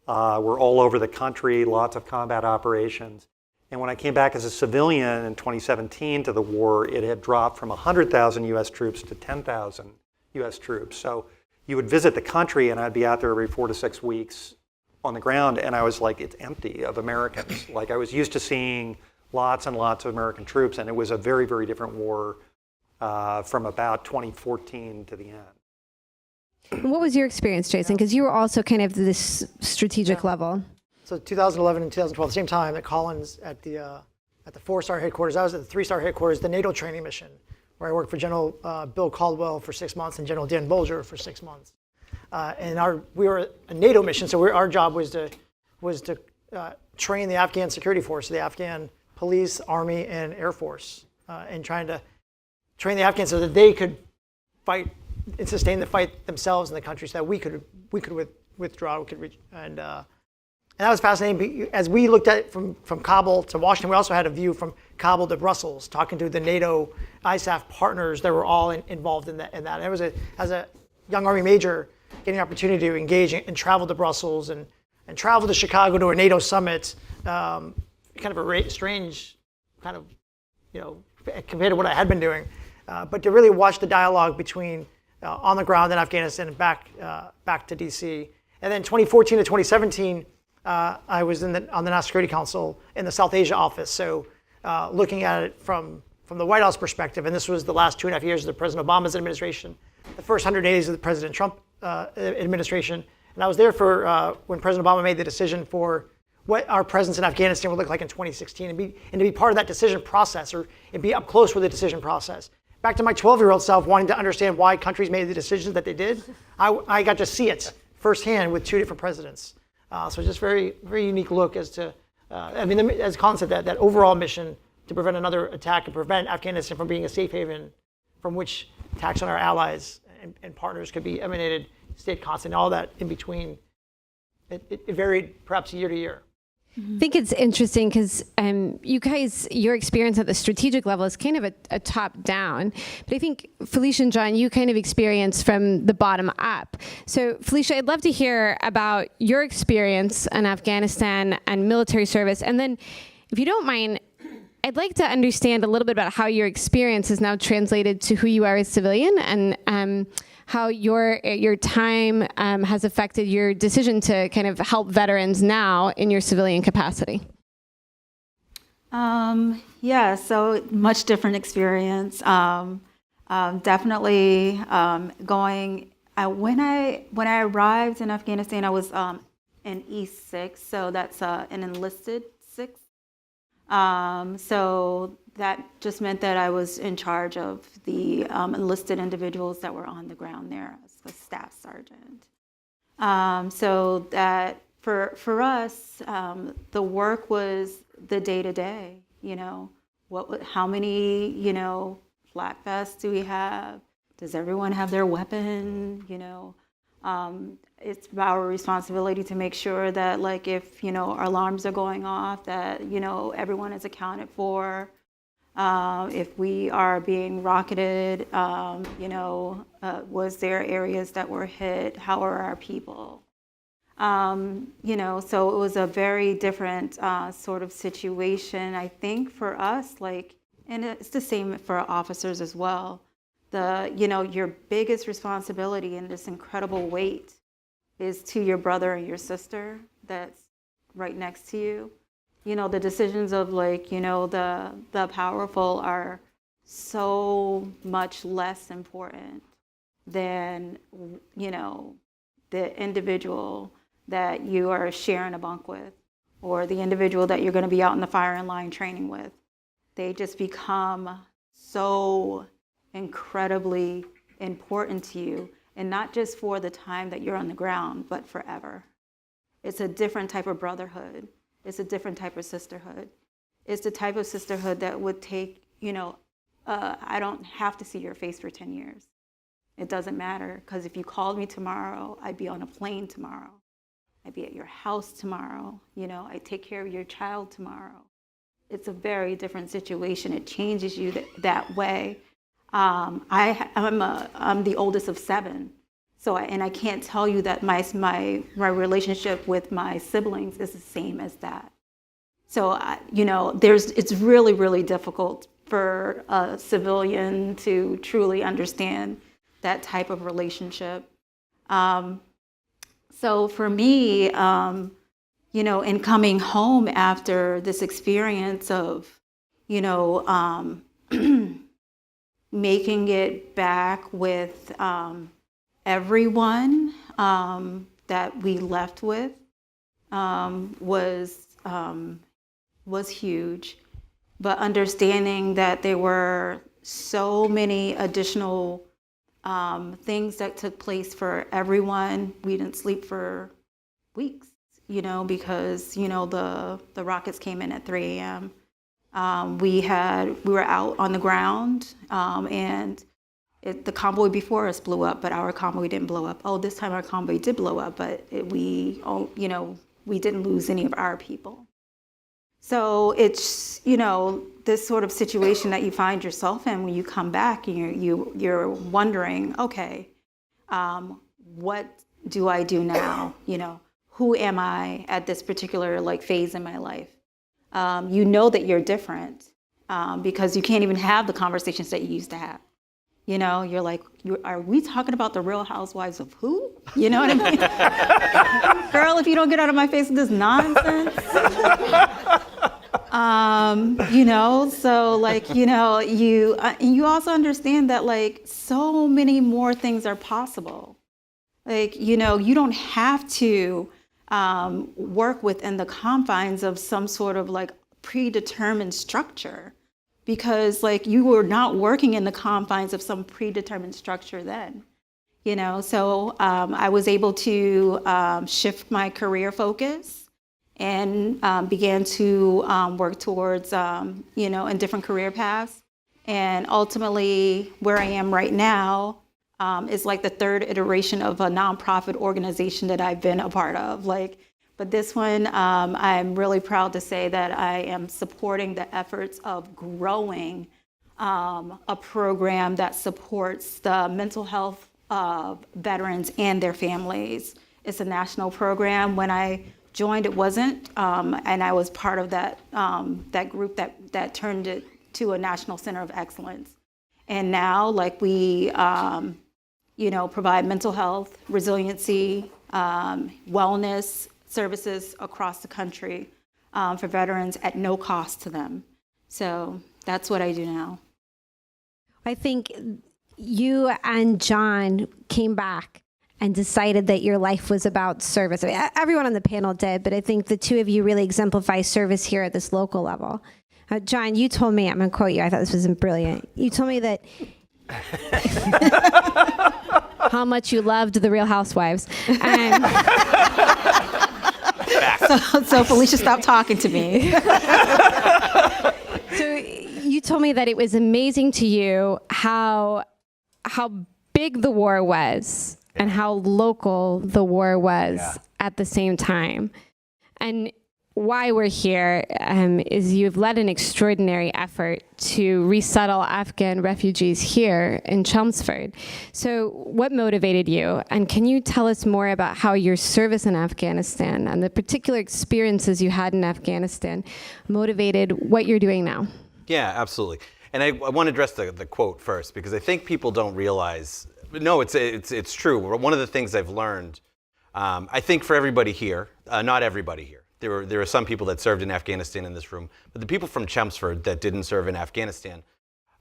We're all over the country, lots of combat operations. And when I came back as a civilian in 2017 to the war, it had dropped from 100,000 US troops to 10,000 US troops. So you would visit the country and I'd be out there every 4 to 6 weeks on the ground, and I was like, it's empty of Americans. Like, I was used to seeing lots and lots of American troops, and it was a very, very different war from about 2014 to the end. What was your experience, Jason? Because you were also kind of this strategic level. So 2011 and 2012, the same time at Collins at the 4-star headquarters, I was at the 3-star headquarters, the NATO training mission, where I worked for General Bill Caldwell for 6 months and General Dan Bolger for 6 months. And we were a NATO mission, so our job was to train the Afghan security force, the Afghan police, army, and air force, and trying to train the Afghans so that they could fight and sustain the fight themselves in the country, so that we could withdraw, we could reach, and that was fascinating. As we looked at it from Kabul to Washington, we also had a view from Kabul to Brussels, talking to the NATO ISAF partners that were all involved in that. And it was as a young Army major, getting an opportunity to engage and travel to Brussels and travel to Chicago to a NATO summit, kind of a strange kind of, compared to what I had been doing. But to really watch the dialogue between on the ground in Afghanistan and back to DC. And then 2014 to 2017, I was on the National Security Council in the South Asia office. So looking at it from the White House perspective, and this was the last 2.5 years of the President Obama's administration, the first 100 days of the President Trump administration. And I was there for when President Obama made the decision for what our presence in Afghanistan would look like in 2016, and to be part of that decision process, and be up close with the decision process. Back to my 12-year-old self wanting to understand why countries made the decisions that they did, I got to see it firsthand with 2 different presidents. So just very, very unique look as to, as Colin said, that overall mission to prevent another attack and prevent Afghanistan from being a safe haven from which attacks on our allies and partners could be emanated, stayed constant, all that in between. It varied perhaps year to year. I think it's interesting because you guys, your experience at the strategic level is kind of a top down, but I think Felicia and John, you kind of experience from the bottom up. So Felicia, I'd love to hear about your experience in Afghanistan and military service. And then if you don't mind, I'd like to understand a little bit about how your experience is now translated to who you are as a civilian, and how your time has affected your decision to kind of help veterans now in your civilian capacity. Yeah, so much different experience. Definitely going. When I arrived in Afghanistan, I was in E6, so that's an enlisted 6. So that just meant that I was in charge of the enlisted individuals that were on the ground there as a staff sergeant. So that for us, the work was the day-to-day, how many, flak vests do we have? Does everyone have their weapon? It's our responsibility to make sure that, like, if our alarms are going off, that everyone is accounted for. If we are being rocketed, was there areas that were hit? How are our people? So it was a very different sort of situation, I think, for us. And it's the same for officers as well. Your biggest responsibility and this incredible weight is to your brother and your sister that's right next to you. The decisions of the powerful are so much less important than, the individual that you are sharing a bunk with, or the individual that you're going to be out in the firing line training with. They just become so incredibly important to you, and not just for the time that you're on the ground, but forever. It's a different type of brotherhood. It's a different type of sisterhood. It's the type of sisterhood that would take, I don't have to see your face for 10 years. It doesn't matter, because if you called me tomorrow, I'd be on a plane tomorrow. I'd be at your house tomorrow. I'd take care of your child tomorrow. It's a very different situation. It changes you that way. I'm the oldest of 7. So I can't tell you that my relationship with my siblings is the same as that. So it's really, really difficult for a civilian to truly understand that type of relationship. So for me, in coming home after this experience of, making it back with everyone that we left with was huge. But understanding that there were so many additional things that took place for everyone. We didn't sleep for weeks, because the rockets came in at 3 a.m. We were out on the ground, and the convoy before us blew up, but our convoy didn't blow up. Oh, this time our convoy did blow up, but we didn't lose any of our people. So it's this sort of situation that you find yourself in when you come back, and you're wondering, okay, what do I do now? Who am I at this particular phase in my life? That you're different because you can't even have the conversations that you used to have. You're like, are we talking about the Real Housewives of who? You know what I mean? Girl, if you don't get out of my face with this nonsense. So you also understand that so many more things are possible. You don't have to work within the confines of some sort of predetermined structure, because you were not working in the confines of some predetermined structure then. So I was able to shift my career focus and began to work towards, in different career paths. And ultimately, where I am right now is the 3rd iteration of a nonprofit organization that I've been a part of. But this one, I'm really proud to say that I am supporting the efforts of growing a program that supports the mental health of veterans and their families. It's a national program. When I joined, it wasn't, and I was part of that group that turned it to a national center of excellence. And now, we, provide mental health, resiliency, wellness services across the country for veterans at no cost to them. So that's what I do now. I think you and John came back and decided that your life was about service. I mean, everyone on the panel did, but I think the two of you really exemplify service here at this local level. John, you told me, I'm going to quote you, I thought this was brilliant. You told me that how much you loved the Real Housewives. So Felicia, stop talking to me. So you told me that it was amazing to you how big the war was and how local the war was at the same time. And why we're here is you've led an extraordinary effort to resettle Afghan refugees here in Chelmsford. So what motivated you? And can you tell us more about how your service in Afghanistan and the particular experiences you had in Afghanistan motivated what you're doing now? Yeah, absolutely. And I want to address the quote first, because I think people don't realize, no, it's true. One of the things I've learned, I think for everybody here, not everybody here, there are some people that served in Afghanistan in this room, but the people from Chelmsford that didn't serve in Afghanistan,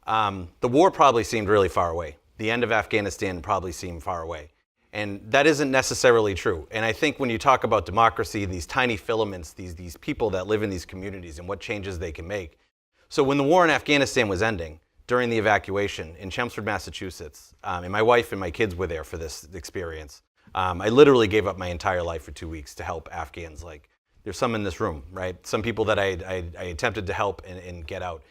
the war probably seemed really far away. The end of Afghanistan probably seemed far away. And that isn't necessarily true. And I think when you talk about democracy, these tiny filaments, these people that live in these communities and what changes they can make. So when the war in Afghanistan was ending, during the evacuation in Chelmsford, Massachusetts, and my wife and my kids were there for this experience. I literally gave up my entire life for 2 weeks to help Afghans. Like, there's some in this room, right? Some people that I attempted to help and get out.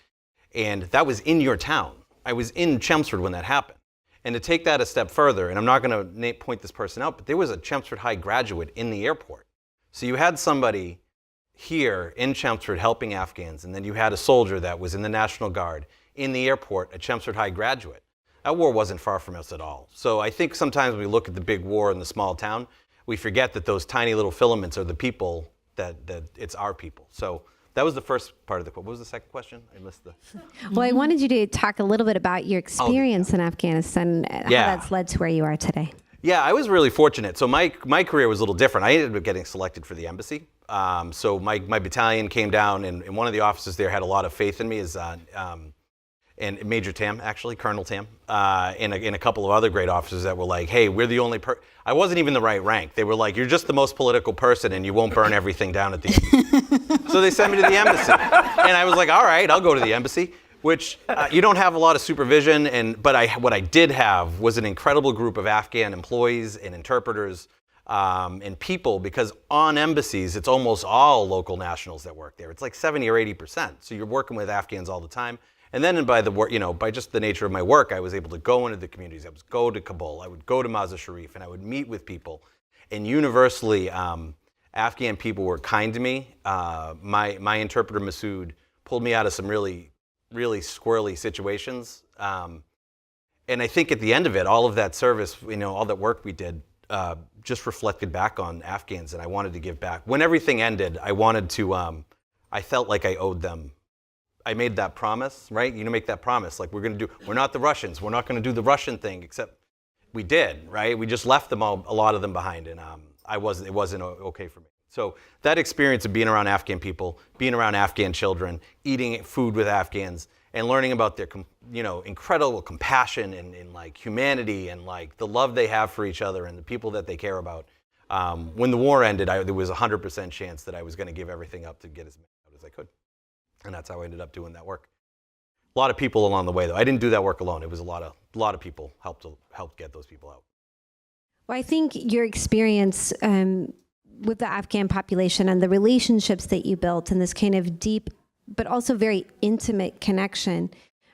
And that was in your town. I was in Chelmsford when that happened. And to take that a step further, and I'm not going to point this person out, but there was a Chelmsford High graduate in the airport. So you had somebody here in Chelmsford helping Afghans, and then you had a soldier that was in the National Guard in the airport, a Chelmsford High graduate. That war wasn't far from us at all. So I think sometimes when we look at the big war in the small town, we forget that those tiny little filaments are the people that it's our people. So that was the first part of the question. What was the second question? I missed the... Well, I wanted you to talk a little bit about your experience in Afghanistan, how that's led to where you are today. Yeah, I was really fortunate. So my career was a little different. I ended up getting selected for the embassy. So my battalion came down, and one of the officers there had a lot of faith in me, and Major Tam, actually, Colonel Tam, and a couple of other great officers that were like, hey, we're the only I wasn't even the right rank. They were like, you're just the most political person and you won't burn everything down at the embassy. So they sent me to the embassy. And I was like, all right, I'll go to the embassy, which you don't have a lot of supervision, but what I did have was an incredible group of Afghan employees and interpreters and people, because on embassies, it's almost all local nationals that work there. It's like 70 or 80%. So you're working with Afghans all the time. And then by just the nature of my work, I was able to go into the communities. I would go to Kabul, I would go to Mazar Sharif, and I would meet with people. And universally, Afghan people were kind to me. My interpreter, Masood, pulled me out of some really, really squirrely situations. And I think at the end of it, all of that service, all that work we did, just reflected back on Afghans, and I wanted to give back. When everything ended, I felt like I owed them. I made that promise, right? Make that promise, like we're not the Russians, we're not gonna do the Russian thing, except we did, right? We just left a lot of them behind, and it wasn't okay for me. So that experience of being around Afghan people, being around Afghan children, eating food with Afghans, and learning about their, incredible compassion and like humanity and like the love they have for each other and the people that they care about. When the war ended, there was a 100% chance that I was gonna give everything up to get as many out as I could. And that's how I ended up doing that work. A lot of people along the way, though. I didn't do that work alone. It was a lot of people helped get those people out. Well, I think your experience with the Afghan population and the relationships that you built and this kind of deep, but also very intimate connection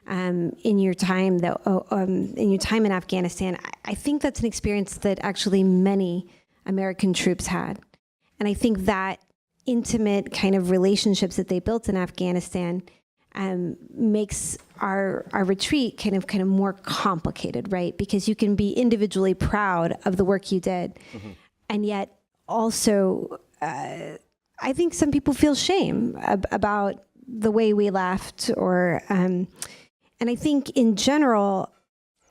in your time in Afghanistan, I think that's an experience that actually many American troops had. And I think that intimate kind of relationships that they built in Afghanistan makes our retreat kind of more complicated, right? Because you can be individually proud of the work you did, and yet also I think some people feel shame about the way we left, and I think in general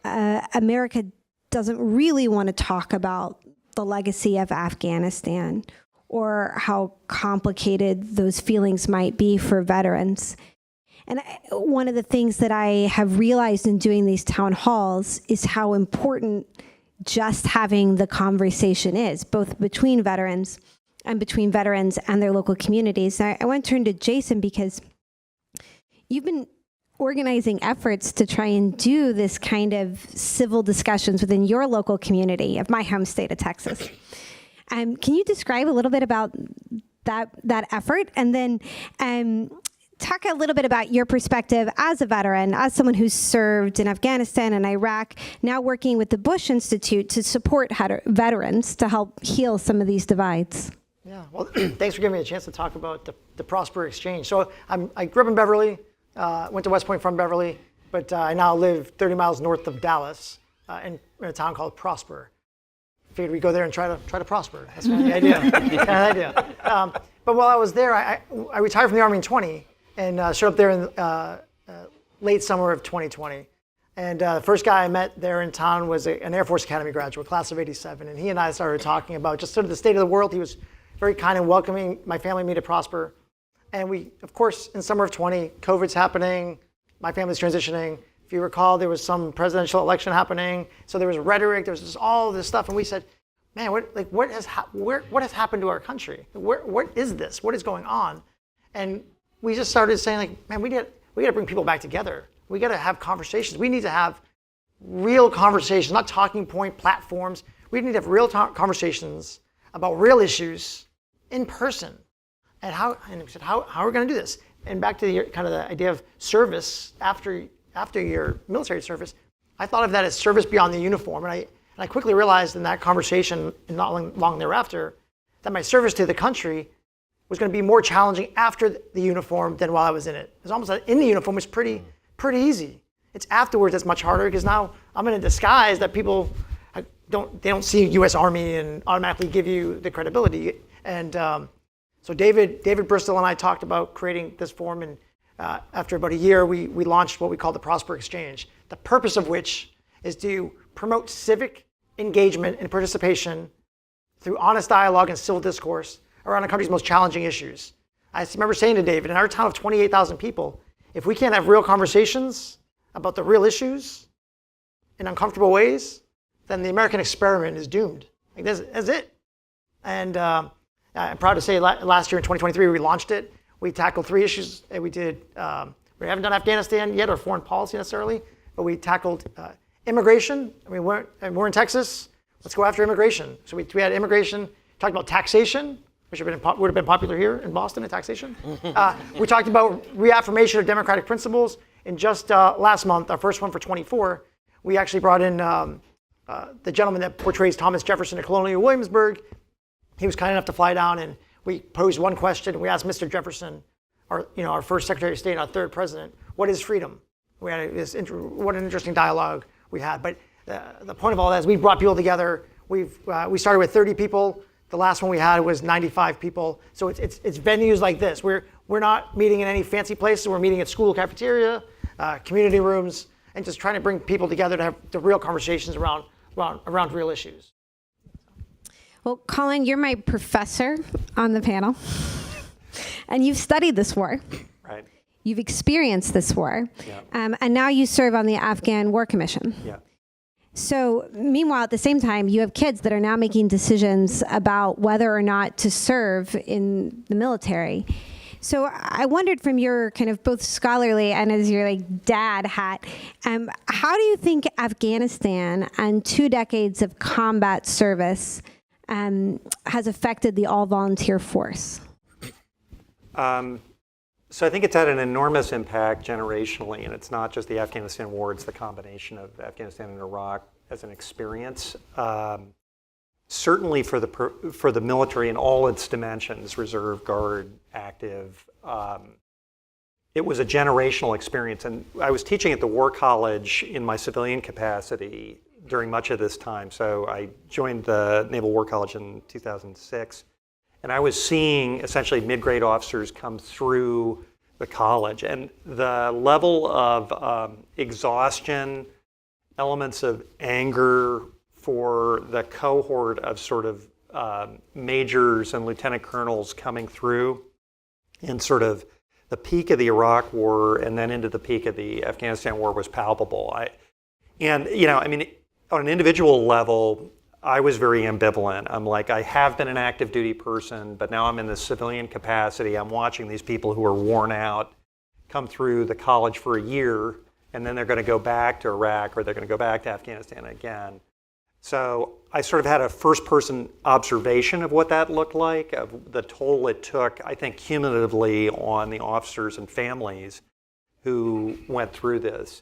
America doesn't really want to talk about the legacy of Afghanistan or how complicated those feelings might be for veterans. And one of the things that I have realized in doing these town halls is how important just having the conversation is, both between veterans and their local communities. I want to turn to Jason, because you've been organizing efforts to try and do this kind of civil discussions within your local community of my home state of Texas. Can you describe a little bit about that effort, and then talk a little bit about your perspective as a veteran, as someone who's served in Afghanistan and Iraq, now working with the Bush Institute to support veterans to help heal some of these divides? Yeah, well, thanks for giving me a chance to talk about the Prosper Exchange. So I grew up in Beverly, went to West Point from Beverly, but I now live 30 miles north of Dallas in a town called Prosper. Figured we'd go there and try to prosper. That's kind of the idea. But while I was there, I retired from the Army in 20 and showed up there in late summer of 2020. And the first guy I met there in town was an Air Force Academy graduate, class of '87. And he and I started talking about just sort of the state of the world. He was very kind and welcoming my family and me to Prosper. And we, of course, in summer of 20, COVID's happening, my family's transitioning. If you recall, there was some presidential election happening, so there was rhetoric, there was just all this stuff, and we said, man, what has happened to our country? What is this? What is going on? And we just started saying, like, man, we got to bring people back together. We got to have conversations. We need to have real conversations, not talking point platforms. We need to have real conversations about real issues in person. And we said, how are we going to do this? And back to the kind of the idea of service after your military service, I thought of that as service beyond the uniform. And I quickly realized in that conversation, and not long thereafter, that my service to the country was going to be more challenging after the uniform than while I was in it. It's almost like in the uniform was pretty easy. It's afterwards that's much harder, because now I'm in a disguise that people don't see U.S. Army and automatically give you the credibility. And so David Bristol and I talked about creating this forum, and after about a year, we launched what we call the Prosper Exchange, the purpose of which is to promote civic engagement and participation through honest dialogue and civil discourse around the country's most challenging issues. I remember saying to David, in our town of 28,000 people, if we can't have real conversations about the real issues in uncomfortable ways, then the American experiment is doomed. Like that's it. And I'm proud to say last year in 2023, we launched it. We tackled 3 issues. We haven't done Afghanistan yet, or foreign policy necessarily, but we tackled immigration. I mean, we're in Texas. Let's go after immigration. So we had immigration, talked about taxation, which would have been popular here in Boston, taxation. We talked about reaffirmation of democratic principles. And just last month, our first one for 24, we actually brought in the gentleman that portrays Thomas Jefferson at Colonial Williamsburg. He was kind enough to fly down, and we posed one question. We asked Mr. Jefferson, our first Secretary of State and our third president, what is freedom? We had what an interesting dialogue we had. But the point of all that is we brought people together. We started with 30 people. The last one we had was 95 people. So it's venues like this. We're not meeting in any fancy places. We're meeting at school cafeteria, community rooms, and just trying to bring people together to have the real conversations around real issues. Well, Colin, you're my professor on the panel, and you've studied this war. Right. You've experienced this war, Yeah. and now you serve on the Afghan War Commission. Yeah. So meanwhile, at the same time, you have kids that are now making decisions about whether or not to serve in the military. So I wondered, from your kind of both scholarly and as your dad hat, how do you think Afghanistan and 2 decades of combat service has affected the all-volunteer force? So I think it's had an enormous impact generationally, and it's not just the Afghanistan war, it's the combination of Afghanistan and Iraq as an experience. Certainly for the military in all its dimensions, reserve, guard, active, it was a generational experience. And I was teaching at the War College in my civilian capacity during much of this time. So I joined the Naval War College in 2006. And I was seeing essentially mid-grade officers come through the college. And the level of exhaustion, elements of anger for the cohort of sort of majors and lieutenant colonels coming through in sort of the peak of the Iraq War and then into the peak of the Afghanistan War was palpable. On an individual level, I was very ambivalent. I'm like, I have been an active duty person, but now I'm in this civilian capacity. I'm watching these people who are worn out come through the college for a year, and then they're going to go back to Iraq, or they're going to go back to Afghanistan again. So I sort of had a first-person observation of what that looked like, of the toll it took, I think, cumulatively on the officers and families who went through this.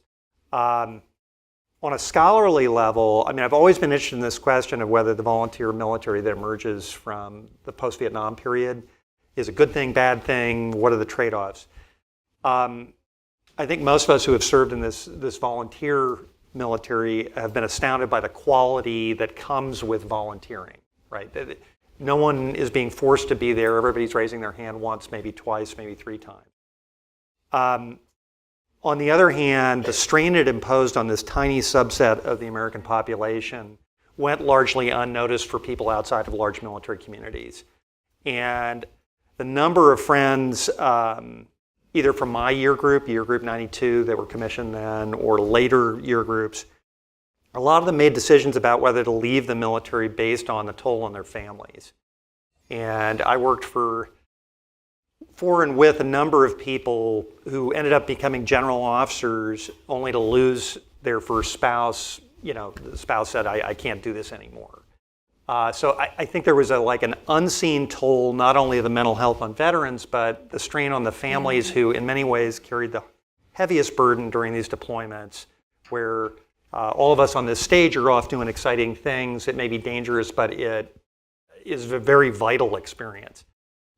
On a scholarly level, I mean, I've always been interested in this question of whether the volunteer military that emerges from the post-Vietnam period is a good thing, bad thing, what are the trade-offs? I think most of us who have served in this volunteer military have been astounded by the quality that comes with volunteering, right? No one is being forced to be there. Everybody's raising their hand once, maybe twice, maybe 3 times. On the other hand, the strain it imposed on this tiny subset of the American population went largely unnoticed for people outside of large military communities. And the number of friends, either from my year group 92, that were commissioned then, or later year groups, a lot of them made decisions about whether to leave the military based on the toll on their families. And I worked for for and with a number of people who ended up becoming general officers only to lose their first spouse. You know, the spouse said, I can't do this anymore. So I think there was an unseen toll, not only of the mental health on veterans, but the strain on the families who in many ways carried the heaviest burden during these deployments, where all of us on this stage are off doing exciting things. It may be dangerous, but it is a very vital experience.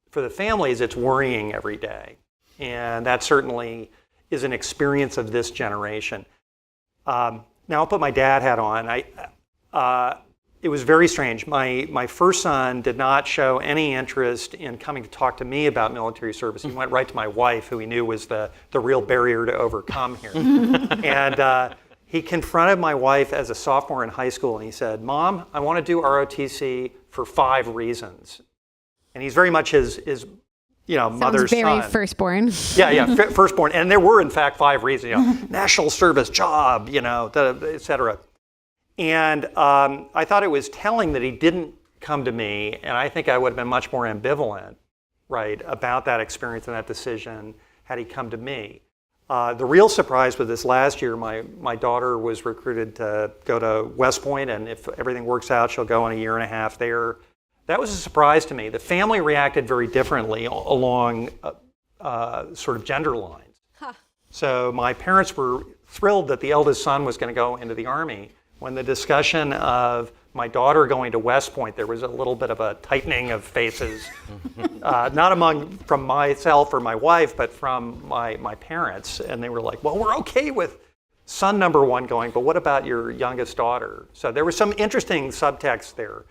For the families, it's worrying every day. And that certainly is an experience of this generation. Now I'll put my dad hat on. It was very strange. My first son did not show any interest in coming to talk to me about military service. He went right to my wife, who he knew was the real barrier to overcome here. And he confronted my wife as a sophomore in high school, and he said, "Mom, I want to do ROTC for 5 reasons." And he's very much his mother's Sounds very son. firstborn. Yeah, firstborn. And there were, in fact, 5 reasons. National service, job, et cetera. And I thought it was telling that he didn't come to me, and I think I would have been much more ambivalent, right, about that experience and that decision had he come to me. The real surprise was this last year, my daughter was recruited to go to West Point, and if everything works out, she'll go in a year and a half there. That was a surprise to me. The family reacted very differently along sort of gender lines. Huh. So my parents were thrilled that the eldest son was going to go into the Army. When the discussion of my daughter going to West Point, there was a little bit of a tightening of faces, not from myself or my wife, but from my parents. And they were like, well, we're okay with son number 1 going, but what about your youngest daughter? So there was some interesting subtext there.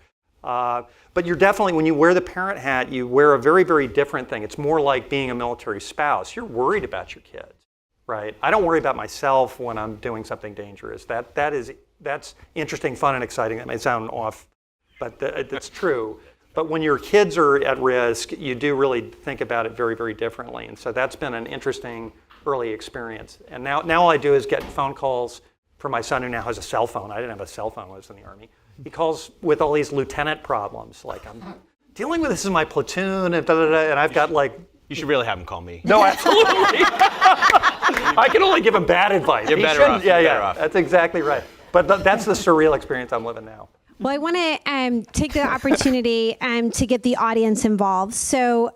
But you're definitely, when you wear the parent hat, you wear a very, very different thing. It's more like being a military spouse. You're worried about your kids, right? I don't worry about myself when I'm doing something dangerous. That's interesting, fun, and exciting. That may sound off, but it's true. But when your kids are at risk, you do really think about it very, very differently. And so that's been an interesting early experience. And now all I do is get phone calls from my son, who now has a cell phone. I didn't have a cell phone when I was in the Army. He calls with all these lieutenant problems, like I'm dealing with this in my platoon, and and I've got You should really have him call me. No, absolutely. I can only give him bad advice. You're better off. Yeah, You're better off. That's exactly right. But that's the surreal experience I'm living now. Well, I want to take the opportunity to get the audience involved. So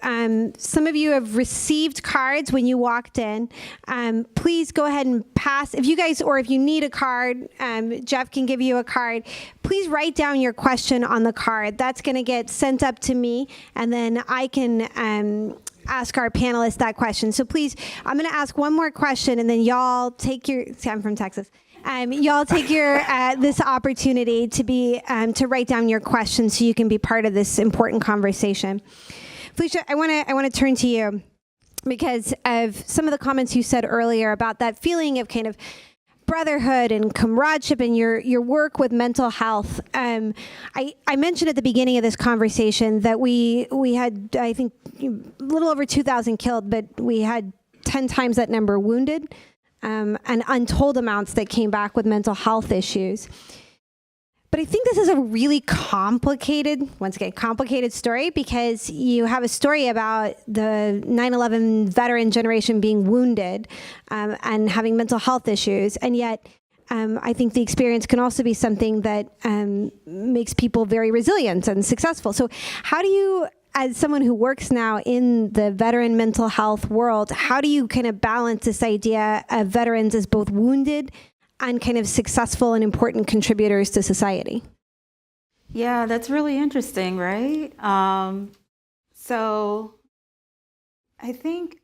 some of you have received cards when you walked in. Please go ahead and pass. If you need a card, Jeff can give you a card. Please write down your question on the card. That's going to get sent up to me, and then I can ask our panelists that question. So please, I'm going to ask one more question, and then y'all take I'm from Texas. Y'all take your this opportunity to write down your questions so you can be part of this important conversation. Felicia, I want to turn to you because of some of the comments you said earlier about that feeling of kind of brotherhood and comradeship and your work with mental health. I mentioned at the beginning of this conversation that we had, I think, a little over 2,000 killed, but we had 10 times that number wounded. And untold amounts that came back with mental health issues. But I think this is a really complicated story, because you have a story about the 9/11 veteran generation being wounded and having mental health issues. And yet, I think the experience can also be something that makes people very resilient and successful. So how do you, as someone who works now in the veteran mental health world, how do you kind of balance this idea of veterans as both wounded and kind of successful and important contributors to society? Yeah, that's really interesting, right? So I think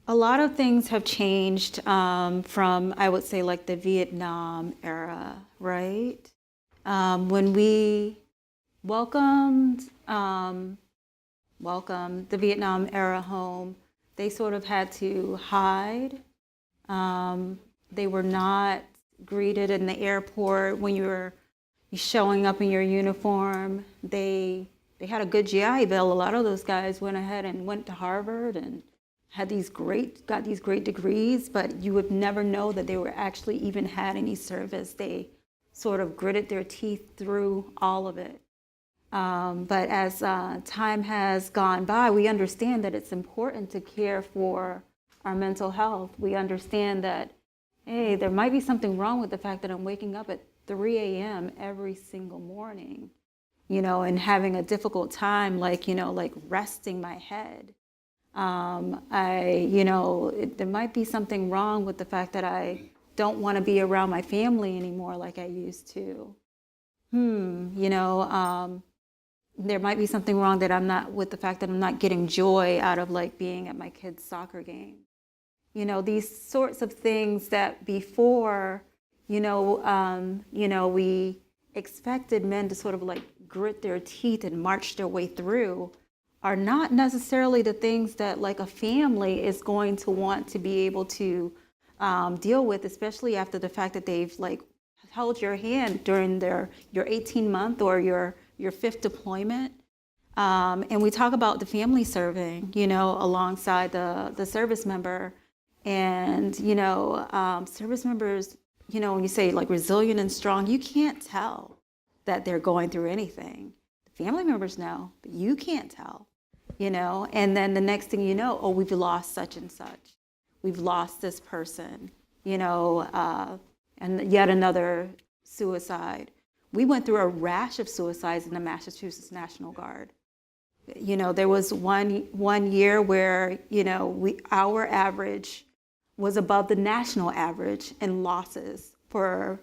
a lot of things have changed from, I would say, like the Vietnam era, right? When we welcomed the Vietnam era home, they sort of had to hide. They were not greeted in the airport when you were showing up in your uniform. They had a good GI Bill. A lot of those guys went ahead and went to Harvard and got these great degrees, but you would never know that they were actually even had any service. They sort of gritted their teeth through all of it. But as time has gone by, we understand that it's important to care for our mental health. We understand that, hey, there might be something wrong with the fact that I'm waking up at 3 a.m. every single morning, and having a difficult time, like resting my head. There might be something wrong with the fact that I don't want to be around my family anymore like I used to. There might be something wrong that I'm not with the fact that I'm not getting joy out of like being at my kids' soccer game. These sorts of things that before, we expected men to sort of like grit their teeth and march their way through are not necessarily the things that like a family is going to want to be able to deal with, especially after the fact that they've like held your hand during your 18-month or your 5th deployment. And we talk about the family serving, alongside the service member. And, service members, when you say like resilient and strong, you can't tell that they're going through anything. The family members know, but you can't tell, and then the next thing you know, oh, we've lost such and such. We've lost this person, and yet another suicide. We went through a rash of suicides in the Massachusetts National Guard. There was one year where, our average was above the national average in losses for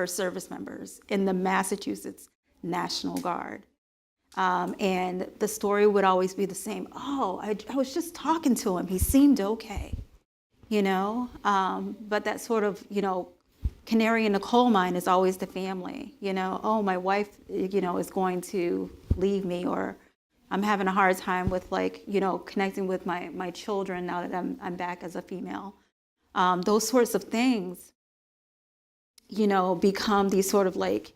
service members in the Massachusetts National Guard. And the story would always be the same. Oh, I was just talking to him. He seemed okay, but that sort of, canary in the coal mine is always the family, oh, my wife, is going to leave me, or I'm having a hard time with like, connecting with my children now that I'm back as a female. Those sorts of things, become these sort of like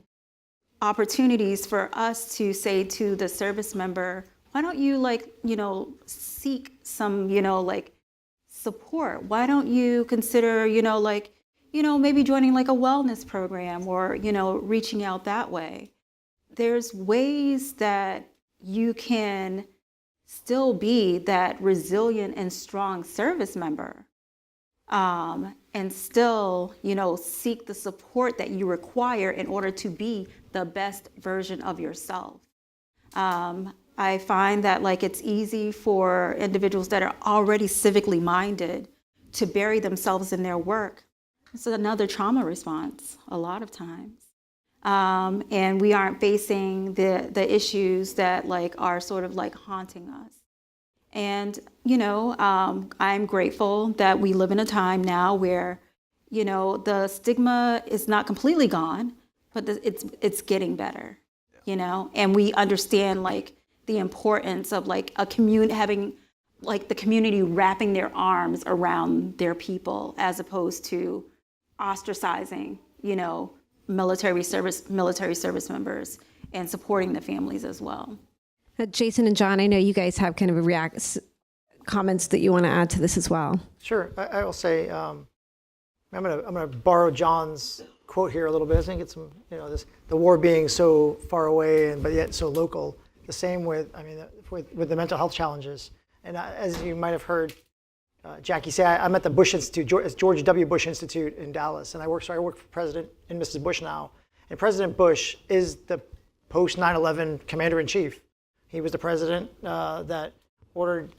opportunities for us to say to the service member, why don't you seek some, support? Why don't you consider, maybe joining like a wellness program or, reaching out that way? There's ways that you can still be that resilient and strong service member, and still, seek the support that you require in order to be the best version of yourself. I find that like it's easy for individuals that are already civically minded to bury themselves in their work. It's another trauma response a lot of times. And we aren't facing the issues that like are sort of like haunting us. And, I'm grateful that we live in a time now where, the stigma is not completely gone, but it's getting better, and we understand like the importance of like having like the community wrapping their arms around their people as opposed to ostracizing, military service members and supporting the families as well. Jason and John, I know you guys have kind of comments that you want to add to this as well. Sure. I will say, I'm gonna borrow John's quote here a little bit. I think it's the war being so far away but yet so local. The same with the mental health challenges. And as you might have heard Jackie say, I'm at the Bush Institute, George W. Bush Institute in Dallas, and I work for President and Mrs. Bush now. And President Bush is the post 9/11 commander-in-chief. He was the president that ordered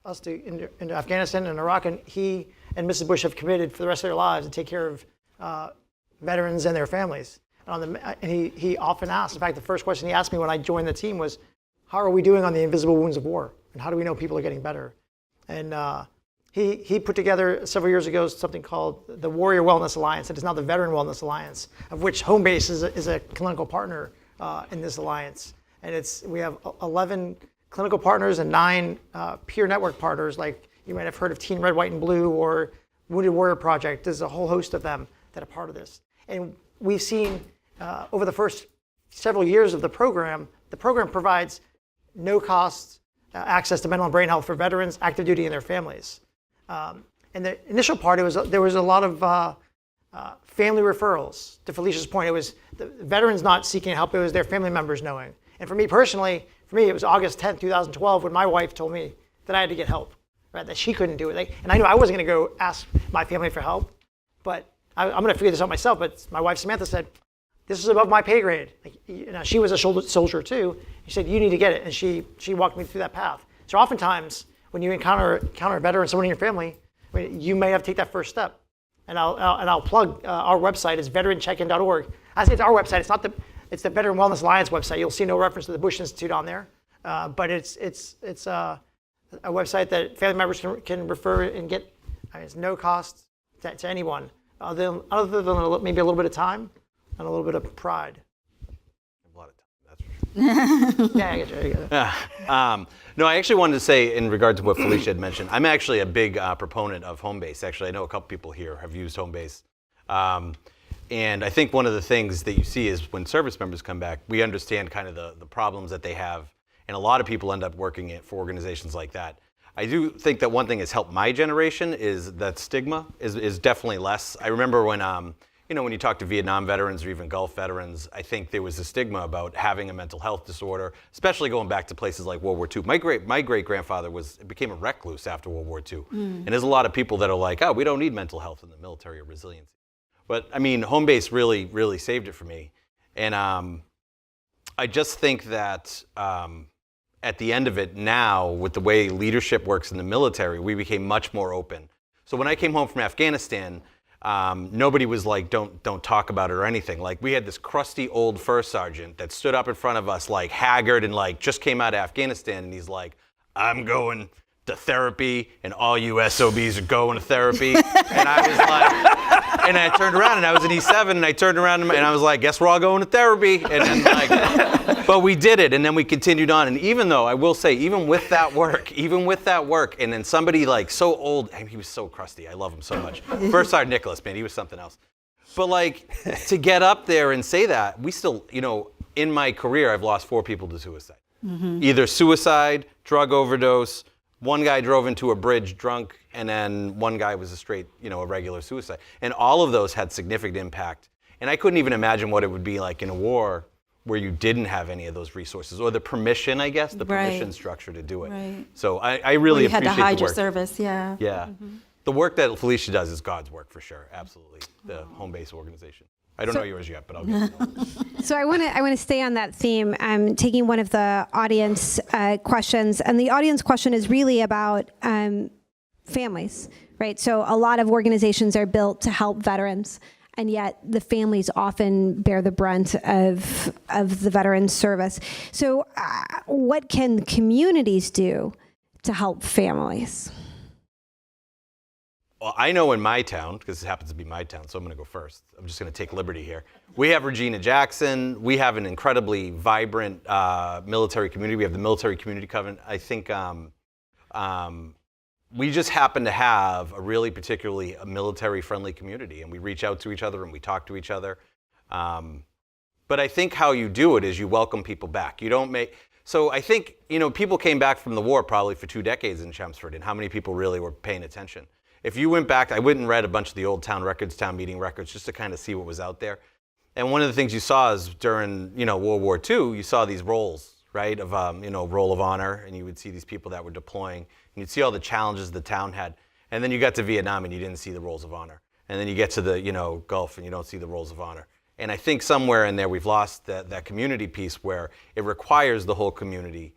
us into Afghanistan and Iraq, and he and Mrs. Bush have committed for the rest of their lives to take care of veterans and their families. And he often asks, in fact, the first question he asked me when I joined the team was, how are we doing on the invisible wounds of war? And how do we know people are getting better? And he put together several years ago something called the Warrior Wellness Alliance. It is now the Veteran Wellness Alliance, of which Home Base is a clinical partner in this alliance. And we have 11 clinical partners and 9 peer network partners, like you might have heard of Team Red, White, and Blue or Wounded Warrior Project. There's a whole host of them that are part of this. And we've seen over the first several years of the program provides no cost access to mental and brain health for veterans, active duty, and their families. And the initial part, there was a lot of family referrals. To Felicia's point, it was the veterans not seeking help, it was their family members knowing. And for me personally, it was August 10th, 2012, when my wife told me that I had to get help, right? That she couldn't do it. And I knew I wasn't going to go ask my family for help, but I'm going to figure this out myself. But my wife Samantha said, this is above my pay grade. She was a soldier too. She said, you need to get it. And she walked me through that path. So oftentimes, when you encounter a veteran, someone in your family, you may have to take that first step. And I'll plug our website is veterancheckin.org. I say it's our website. It's the Veteran Wellness Alliance website. You'll see no reference to the Bush Institute on there, but it's a website that family members can refer and get. It's no cost to anyone, other than maybe a little bit of time and a little bit of pride. A lot of time, that's for sure. Yeah, I get you. No, I actually wanted to say, in regard to what Felicia had mentioned, I'm actually a big proponent of home base. Actually, I know a couple people here have used home base. And I think one of the things that you see is when service members come back, we understand kind of the problems that they have. And a lot of people end up working for organizations like that. I do think that one thing has helped my generation is that stigma is definitely less. I remember when, when you talk to Vietnam veterans or even Gulf veterans, I think there was a stigma about having a mental health disorder, especially going back to places like World War II. My great-grandfather became a recluse after World War II. And there's a lot of people that are like, oh, we don't need mental health in the military or resiliency. But I mean, home base really, really saved it for me. And I just think that at the end of it now, with the way leadership works in the military, we became much more open. So when I came home from Afghanistan, nobody was like, don't talk about it or anything. Like, we had this crusty old first sergeant that stood up in front of us, like haggard and like just came out of Afghanistan, and he's like, I'm going to therapy, and all you SOBs are going to therapy. And I was like, and I turned around, and I was in E7, and I turned around and I was like, guess we're all going to therapy. And then like, but we did it, and then we continued on. And even though, I will say, even with that work, and then somebody like so old, and he was so crusty, I love him so much. First Sergeant Nicholas, man, he was something else. But like, to get up there and say that, we still, in my career, I've lost 4 people to suicide. Mm-hmm. Either suicide, drug overdose, one guy drove into a bridge drunk, and then one guy was a straight, a regular suicide. And all of those had significant impact. And I couldn't even imagine what it would be like in a war where you didn't have any of those resources, or the permission, I guess, the permission structure to do it. Right. So I really appreciate the work. You had to hide your service, yeah. Yeah. Mm-hmm. The work that Felicia does is God's work for sure, absolutely. The home base organization. I don't know yours yet, but I'll get to know. So I want to stay on that theme. I'm taking one of the audience questions, and the audience question is really about families, right? So a lot of organizations are built to help veterans, and yet the families often bear the brunt of the veterans' service. So what can communities do to help families? Well, I know in my town, because it happens to be my town, so I'm going to go first. I'm just going to take liberty here. We have Regina Jackson. We have an incredibly vibrant military community. We have the Military Community Covenant. I think we just happen to have a really particularly military-friendly community, and we reach out to each other and we talk to each other. But I think how you do it is you welcome people back. You don't make... So I think, people came back from the war probably for 2 decades in Chelmsford, and how many people really were paying attention? If you went back, I went and read a bunch of the old town records, town meeting records, just to kind of see what was out there. And one of the things you saw is during, World War II, you saw these rolls, right, of, roll of honor, and you would see these people that were deploying, and you'd see all the challenges the town had. And then you got to Vietnam, and you didn't see the rolls of honor. And then you get to the, Gulf, and you don't see the rolls of honor. And I think somewhere in there we've lost that community piece where it requires the whole community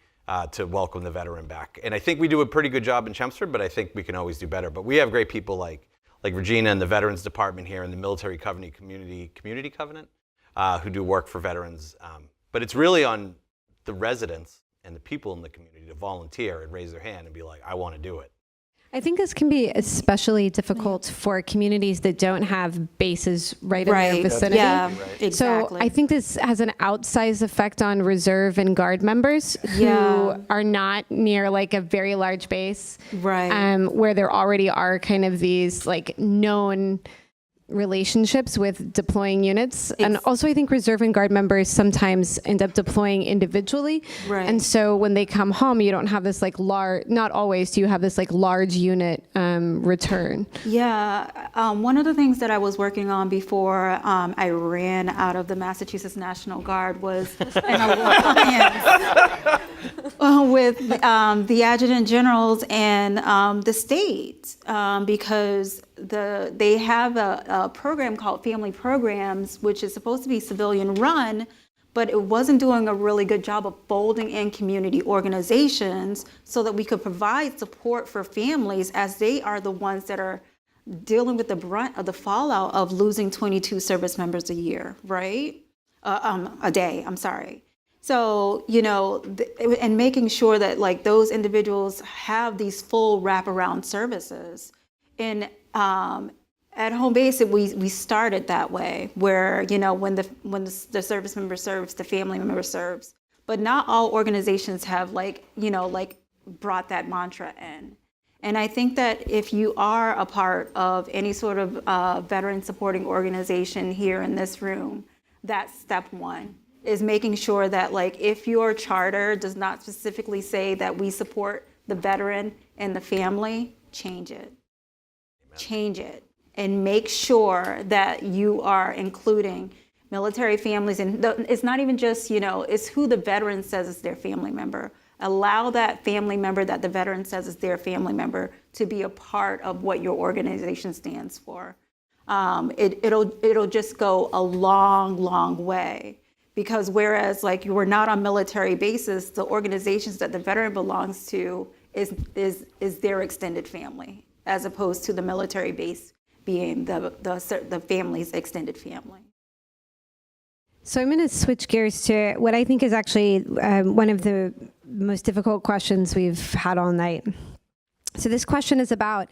to welcome the veteran back. And I think we do a pretty good job in Chelmsford, but I think we can always do better. But we have great people like Regina and the Veterans Department here and the Military Covenant Community Covenant who do work for veterans. But it's really on the residents and the people in the community to volunteer and raise their hand and be like, I want to do it. I think this can be especially difficult for communities that don't have bases right in their vicinity. Yeah, exactly. So I think this has an outsized effect on reserve and guard members who are not near like a very large base, right? Where there already are kind of these like known relationships with deploying units. And also I think reserve and guard members sometimes end up deploying individually. Right. And so when they come home, you don't have this like large, not always do you have this like large unit return. Yeah, one of the things that I was working on before I ran out of the Massachusetts National Guard was an alliance with the adjutant generals and the state, because they have a program called Family Programs, which is supposed to be civilian run, but it wasn't doing a really good job of folding in community organizations so that we could provide support for families, as they are the ones that are dealing with the brunt of the fallout of losing 22 service members a year, right? A day, I'm sorry. So, you know, and making sure that like those individuals have these full wraparound services. And at home base, we started that way, where, you know, when the service member serves, the family member serves. But not all organizations have brought that mantra in. And I think that if you are a part of any sort of veteran supporting organization here in this room, that's step one, is making sure that like if your charter does not specifically say that we support the veteran and the family, change it. Amen. Change it. And make sure that you are including military families. And it's not even just, you know, it's who the veteran says is their family member. Allow that family member that the veteran says is their family member to be a part of what your organization stands for. It'll just go a long, long way. Because whereas like you were not on military bases, the organizations that the veteran belongs to is their extended family, as opposed to the military base being the family's extended family. So I'm going to switch gears to what I think is actually one of the most difficult questions we've had all night. So this question is about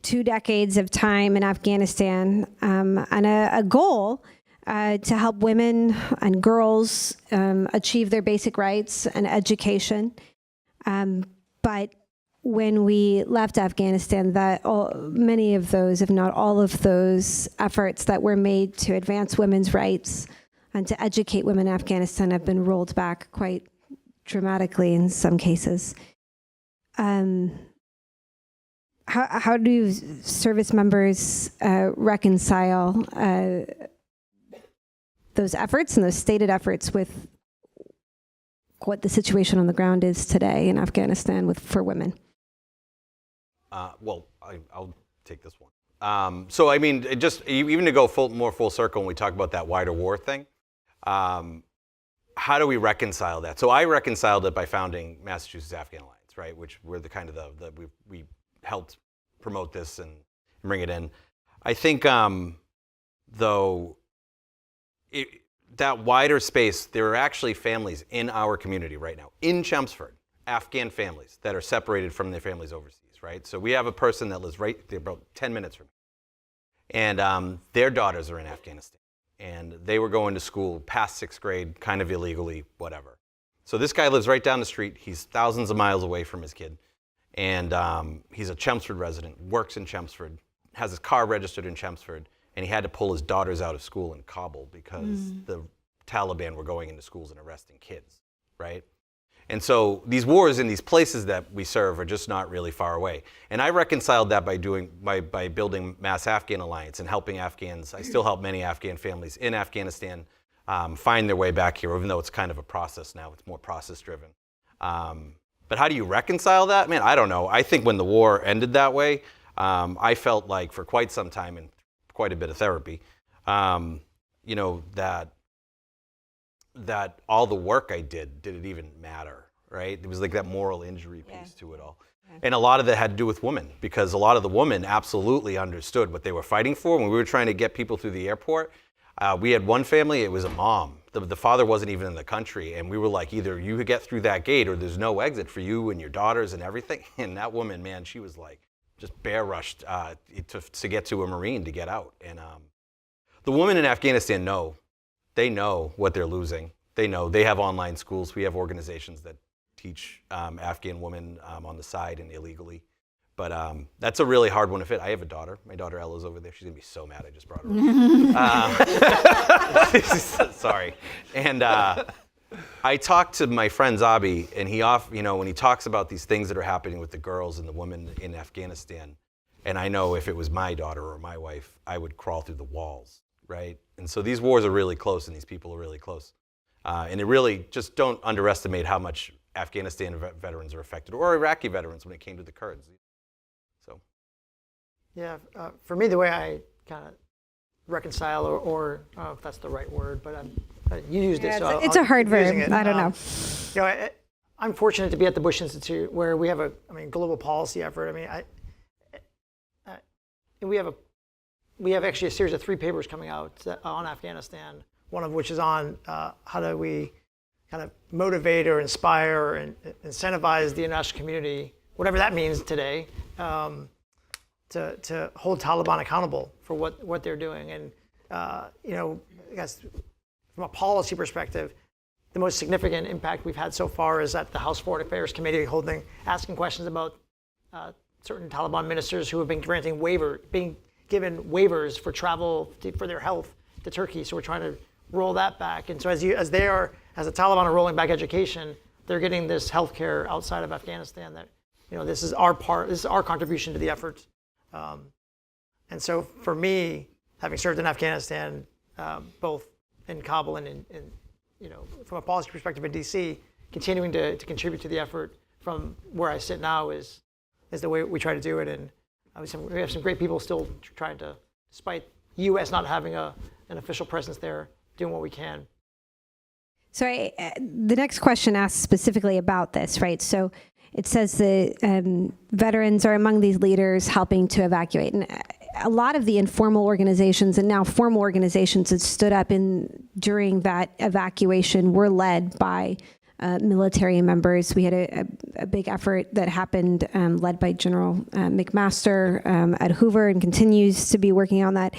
2 decades of time in Afghanistan and a goal to help women and girls achieve their basic rights and education. But when we left Afghanistan, many of those, if not all of those efforts that were made to advance women's rights and to educate women in Afghanistan have been rolled back quite dramatically in some cases. How do service members reconcile those efforts and those stated efforts with what the situation on the ground is today in Afghanistan for women? Well, I'll take this one. So, I mean, just even to go more full circle when we talk about that wider war thing, how do we reconcile that? So I reconciled it by founding Massachusetts Afghan Alliance, right? Which we're the kind of we helped promote this and bring it in. I think, though, that wider space, there are actually families in our community right now, in Chelmsford, Afghan families that are separated from their families overseas. Right? So we have a person that lives right there, about 10 minutes from me. And their daughters are in Afghanistan. And they were going to school past 6th grade, kind of illegally, whatever. So this guy lives right down the street. He's thousands of miles away from his kid. And he's a Chelmsford resident, works in Chelmsford, has his car registered in Chelmsford, and he had to pull his daughters out of school in Kabul because the Taliban were going into schools and arresting kids, right? And so these wars in these places that we serve are just not really far away. And I reconciled that by building Mass Afghan Alliance and helping Afghans. I still help many Afghan families in Afghanistan find their way back here, even though it's kind of a process now. It's more process driven. But how do you reconcile that? Man, I don't know. I think when the war ended that way, I felt like for quite some time and quite a bit of therapy, you know, that all the work I did it even matter, right? It was like that moral injury piece to it all. Yeah. And a lot of that had to do with women, because a lot of the women absolutely understood what they were fighting for. When we were trying to get people through the airport, we had one family, it was a mom. The father wasn't even in the country, and we were like, either you get through that gate or there's no exit for you and your daughters and everything. And that woman, man, she was like just bear rushed to get to a Marine to get out. And the women in Afghanistan know. They know what they're losing. They know. They have online schools. We have organizations that teach Afghan women on the side and illegally. But that's a really hard one to fit. I have a daughter. My daughter Ella's over there. She's gonna be so mad I just brought her up. Sorry. And I talked to my friend Zabi, and when he talks about these things that are happening with the girls and the women in Afghanistan, and I know if it was my daughter or my wife, I would crawl through the walls, right? And so these wars are really close, and these people are really close. And it really, just don't underestimate how much Afghanistan veterans are affected, or Iraqi veterans when it came to the Kurds. So. Yeah, for me, the way I kind of reconcile, or I don't know if that's the right word, but you used it, so it's a hard verb. I don't know. I'm fortunate to be at the Bush Institute, where we have a global policy effort. We have actually a series of 3 papers coming out on Afghanistan, one of which is on how do we kind of motivate or inspire and incentivize the international community, whatever that means today, to hold Taliban accountable for what they're doing. And I guess from a policy perspective, the most significant impact we've had so far is at the House Foreign Affairs Committee asking questions about certain Taliban ministers who have been being given waivers for travel for their health to Turkey. So we're trying to roll that back. And so as the Taliban are rolling back education, they're getting this health care outside of Afghanistan. That this is our contribution to the effort. And so for me, having served in Afghanistan, both in Kabul and from a policy perspective in DC, continuing to contribute to the effort from where I sit now is the way we try to do it. And we have some great people still trying to, despite U.S. not having an official presence there, doing what we can. So the next question asks specifically about this, right? So it says that veterans are among these leaders helping to evacuate. And a lot of the informal organizations and now formal organizations that stood up during that evacuation were led by military members. We had a big effort that happened led by General McMaster at Hoover and continues to be working on that.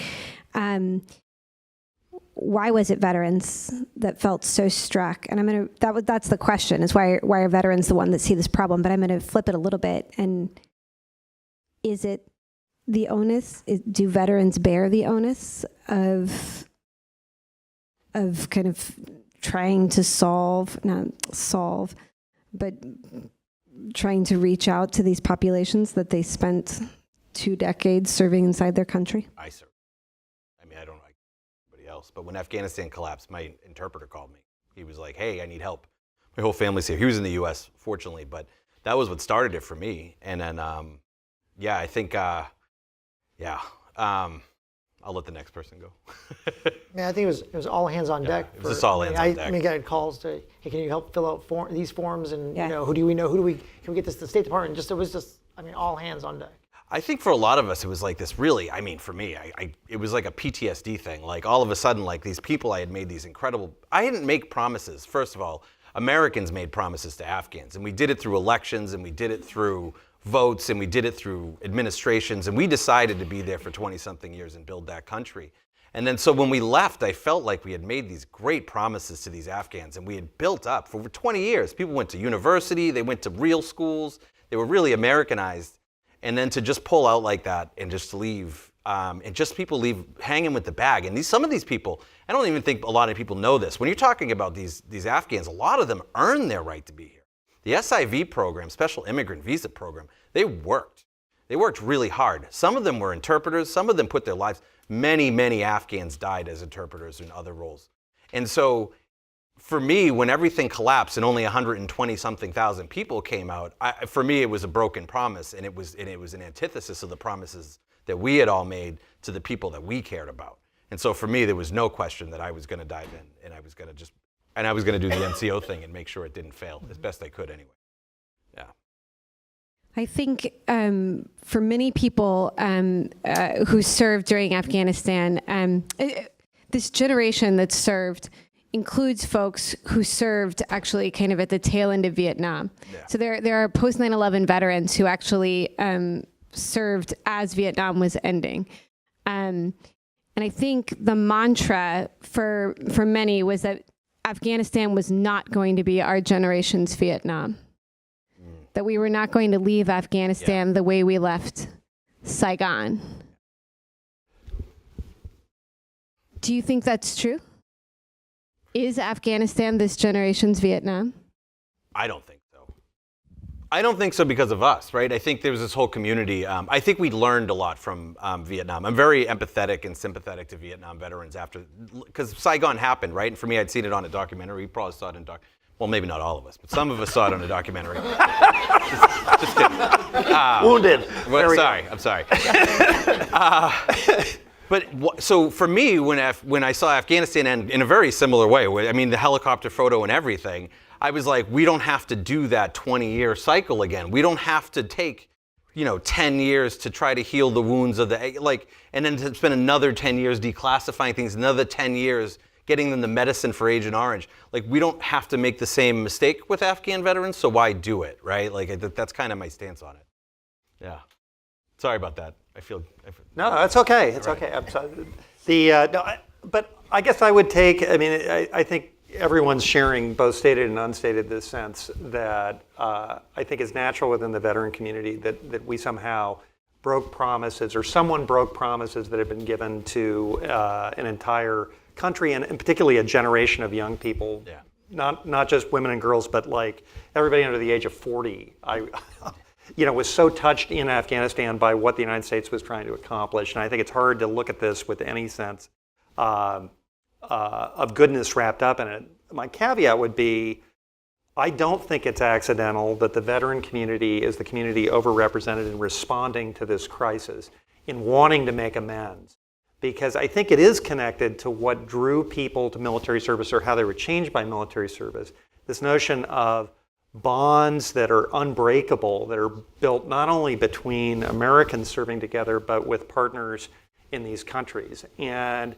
Why was it veterans that felt so struck? And that's the question, is why are veterans the one that see this problem? But I'm going to flip it a little bit. And is it the onus? Do veterans bear the onus of kind of trying to but trying to reach out to these populations that they spent 2 decades serving inside their country? I served. I don't know anybody else, but when Afghanistan collapsed, my interpreter called me. He was like, "Hey, I need help. My whole family's here." He was in the U.S., fortunately, but that was what started it for me. And then, I think, I'll let the next person go. I think it was all hands on deck. It was just all hands on deck. I got calls to, hey, can you help fill out these forms? And who do we know? Can we get this to the State Department? It was all hands on deck. I think for a lot of us, it was like this really, for me, it was like a PTSD thing. Like all of a sudden, like these people I had made these incredible, I didn't make promises. First of all, Americans made promises to Afghans, and we did it through elections, and we did it through votes, and we did it through administrations, and we decided to be there for 20-something years and build that country. And then so when we left, I felt like we had made these great promises to these Afghans, and we had built up for over 20 years. People went to university, they went to real schools, they were really Americanized. And then to just pull out like that and just leave, and just people leave hanging with the bag. And some of these people, I don't even think a lot of people know this. When you're talking about these Afghans, a lot of them earned their right to be here. The SIV program, Special Immigrant Visa Program, they worked. They worked really hard. Some of them were interpreters. Some of them put their lives. Many, many Afghans died as interpreters in other roles. And so for me, when everything collapsed and only 120-something thousand people came out, for me, it was a broken promise, and it was an antithesis of the promises that we had all made to the people that we cared about. And so for me, there was no question that I was going to dive in, and I was going to do the NCO thing and make sure it didn't fail as best I could anyway. Yeah. I think for many people who served during Afghanistan, this generation that served includes folks who served actually kind of at the tail end of Vietnam. Yeah. So there are post 9/11 veterans who actually served as Vietnam was ending. And I think the mantra for many was that Afghanistan was not going to be our generation's Vietnam. that we were not going to leave Afghanistan the way we left Saigon. Do you think that's true? Is Afghanistan this generation's Vietnam? I don't think so. I don't think so because of us, right? I think there was this whole community. I think we learned a lot from Vietnam. I'm very empathetic and sympathetic to Vietnam veterans after, because Saigon happened, right? And for me, I'd seen it on a documentary. You probably saw it in well, maybe not all of us, but some of us saw it on a documentary. just kidding. Wounded. Well, I'm sorry. So for me, when I saw Afghanistan end in a very similar way, I mean, the helicopter photo and everything, I was like, we don't have to do that 20-year cycle again. We don't have to take, 10 years to try to heal the wounds of and then to spend another 10 years declassifying things, another 10 years getting them the medicine for Agent Orange. We don't have to make the same mistake with Afghan veterans, so why do it, right? That's kind of my stance on it. Yeah. Sorry about that. I feel No, that's okay. It's okay. I'm sorry. But I guess I would take. I mean, I think everyone's sharing, both stated and unstated, this sense that I think is natural within the veteran community that we somehow broke promises, or someone broke promises that had been given to an entire country, and particularly a generation of young people. Yeah. Not just women and girls, but everybody under the age of 40. Was so touched in Afghanistan by what the United States was trying to accomplish. And I think it's hard to look at this with any sense of goodness wrapped up in it. My caveat would be, I don't think it's accidental that the veteran community is the community overrepresented in responding to this crisis, in wanting to make amends. Because I think it is connected to what drew people to military service, or how they were changed by military service. This notion of bonds that are unbreakable, that are built not only between Americans serving together, but with partners in these countries. And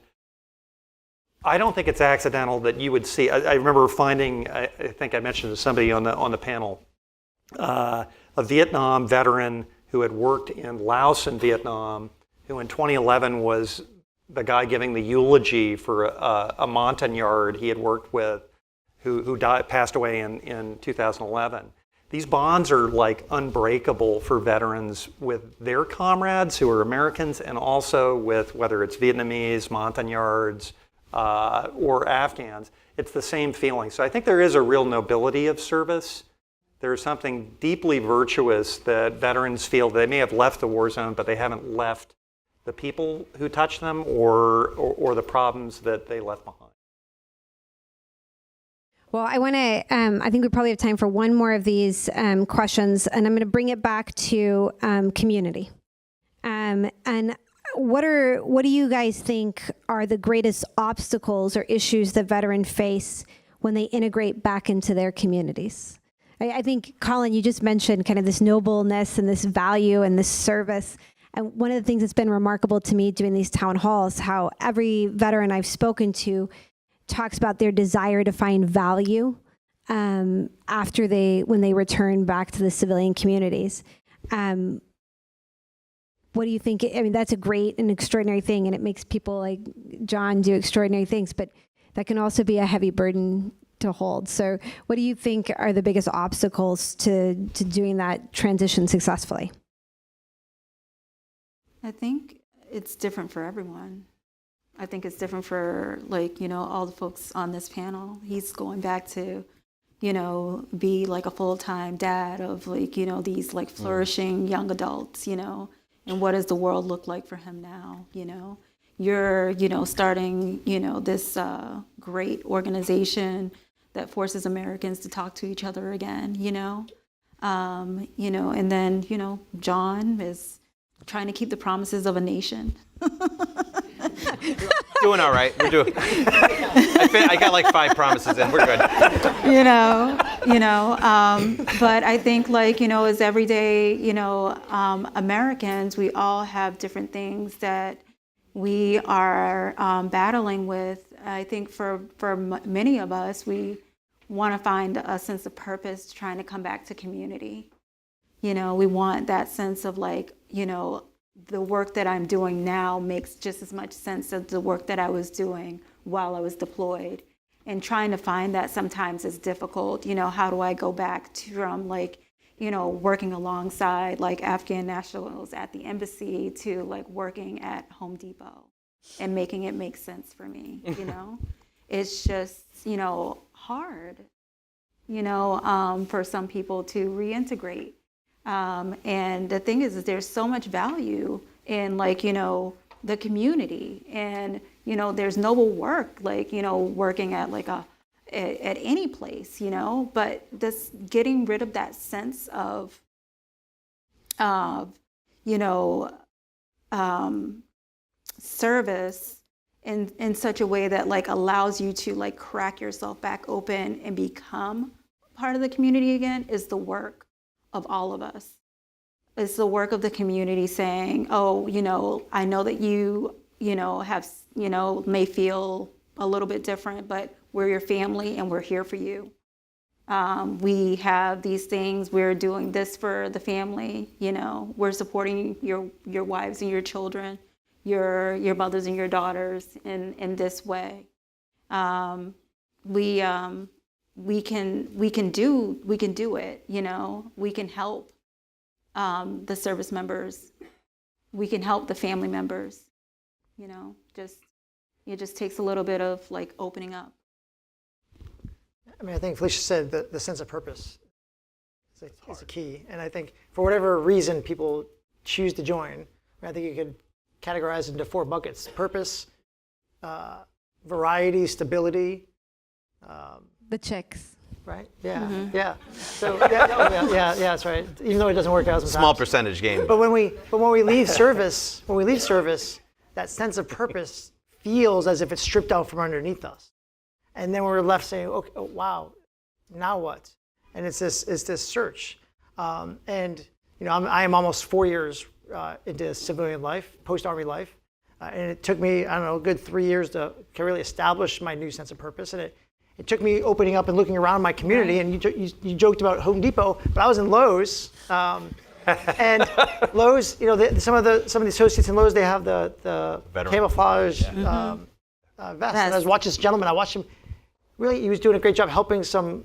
I don't think it's accidental that you would see. I remember finding, I think I mentioned to somebody on the panel, a Vietnam veteran who had worked in Laos and Vietnam, who in 2011 was the guy giving the eulogy for a Montagnard he had worked with, who passed away in 2011. These bonds are unbreakable for veterans with their comrades who are Americans, and also with whether it's Vietnamese, Montagnards, or Afghans. It's the same feeling. So I think there is a real nobility of service. There's something deeply virtuous that veterans feel. They may have left the war zone, but they haven't left the people who touched them or the problems that they left behind. Well, I want to, I think we probably have time for one more of these questions, and I'm going to bring it back to community. And what do you guys think are the greatest obstacles or issues that veterans face when they integrate back into their communities? I think, Colin, you just mentioned kind of this nobleness and this value and this service. And one of the things that's been remarkable to me doing these town halls, how every veteran I've spoken to talks about their desire to find value when they return back to the civilian communities. What do you think? I mean, that's a great and extraordinary thing, and it makes people like John do extraordinary things, but that can also be a heavy burden to hold. So what do you think are the biggest obstacles to doing that transition successfully? I think it's different for everyone. I think it's different for all the folks on this panel. He's going back to, be like a full-time dad of these flourishing young adults, and what does the world look like for him now? You're, starting, this great organization that forces Americans to talk to each other again, and then, John is trying to keep the promises of a nation. Doing all right. We're doing. I got 5 promises in. We're good. But I think as everyday, Americans, we all have different things that we are battling with. I think for many of us, we want to find a sense of purpose, trying to come back to community. We want that sense of the work that I'm doing now makes just as much sense as the work that I was doing while I was deployed. And trying to find that sometimes is difficult. How do I go back from working alongside like Afghan nationals at the embassy to like working at Home Depot and making it make sense for me, It's just, hard, for some people to reintegrate. And the thing is there's so much value in like, the community and, there's noble work, like, working at like at any place, but this getting rid of that sense of service in such a way that like allows you to like crack yourself back open and become part of the community again is the work of all of us. It's the work of the community saying, oh, I know that you, have, may feel a little bit different, but we're your family and we're here for you. We have these things, we're doing this for the family, we're supporting your wives and your children, your mothers and your daughters in this way. We can do it, we can help the service members, we can help the family members, it just takes a little bit of like opening up. I mean, I think Felicia said that the sense of purpose is a key. And I think for whatever reason people choose to join, I think you could categorize it into 4 buckets: purpose, variety, stability. The chicks. Right? Yeah, yeah. So yeah, that's right. Even though it doesn't work out sometimes. Small percentage gain. But when we leave service, that sense of purpose feels as if it's stripped out from underneath us. And then we're left saying, okay, oh, wow, now what? And it's this search. I am almost 4 years into civilian life, post-Army life. And it took me, a good 3 years to really establish my new sense of purpose. And it took me opening up and looking around my community. And you joked about Home Depot, but I was in Lowe's. And Lowe's, some of the associates in Lowe's, they have the camouflage vest. And I was watching this gentleman. I watched him. Really, he was doing a great job helping some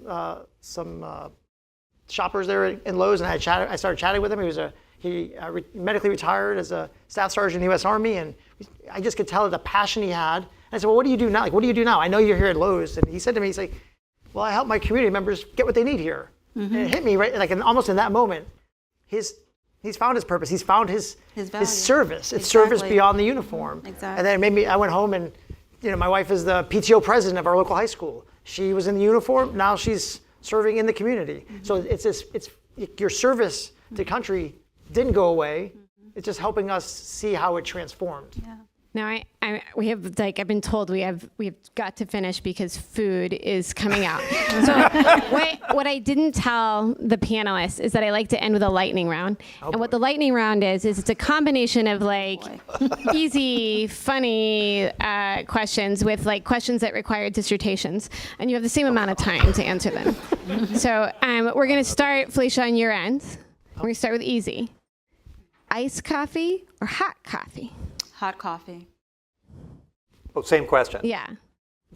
shoppers there in Lowe's, and I started chatting with him. He medically retired as a staff sergeant in the U.S. Army, and I just could tell the passion he had. And I said, well, what do you do now? Like, what do you do now? I know you're here at Lowe's. And he said to me, he's like, well, I help my community members get what they need here. Mm-hmm. And it hit me right, like almost in that moment. He's found his purpose. He's found his service. It's service beyond the uniform. Exactly. And then maybe I went home and, my wife is the PTO president of our local high school. She was in the uniform. Now she's serving in the community. Mm-hmm. So it's your service to country didn't go away. Mm-hmm. It's just helping us see how it transformed. Yeah. Now we have I've been told we've got to finish because food is coming out. So what I didn't tell the panelists is that I like to end with a lightning round. And what the lightning round is it's a combination of like easy, funny questions with like questions that require dissertations, and you have the same amount of time to answer them. So we're gonna start, Felicia, on your end. We're gonna start with easy. Iced coffee or hot coffee? Hot coffee. Oh, same question. Yeah.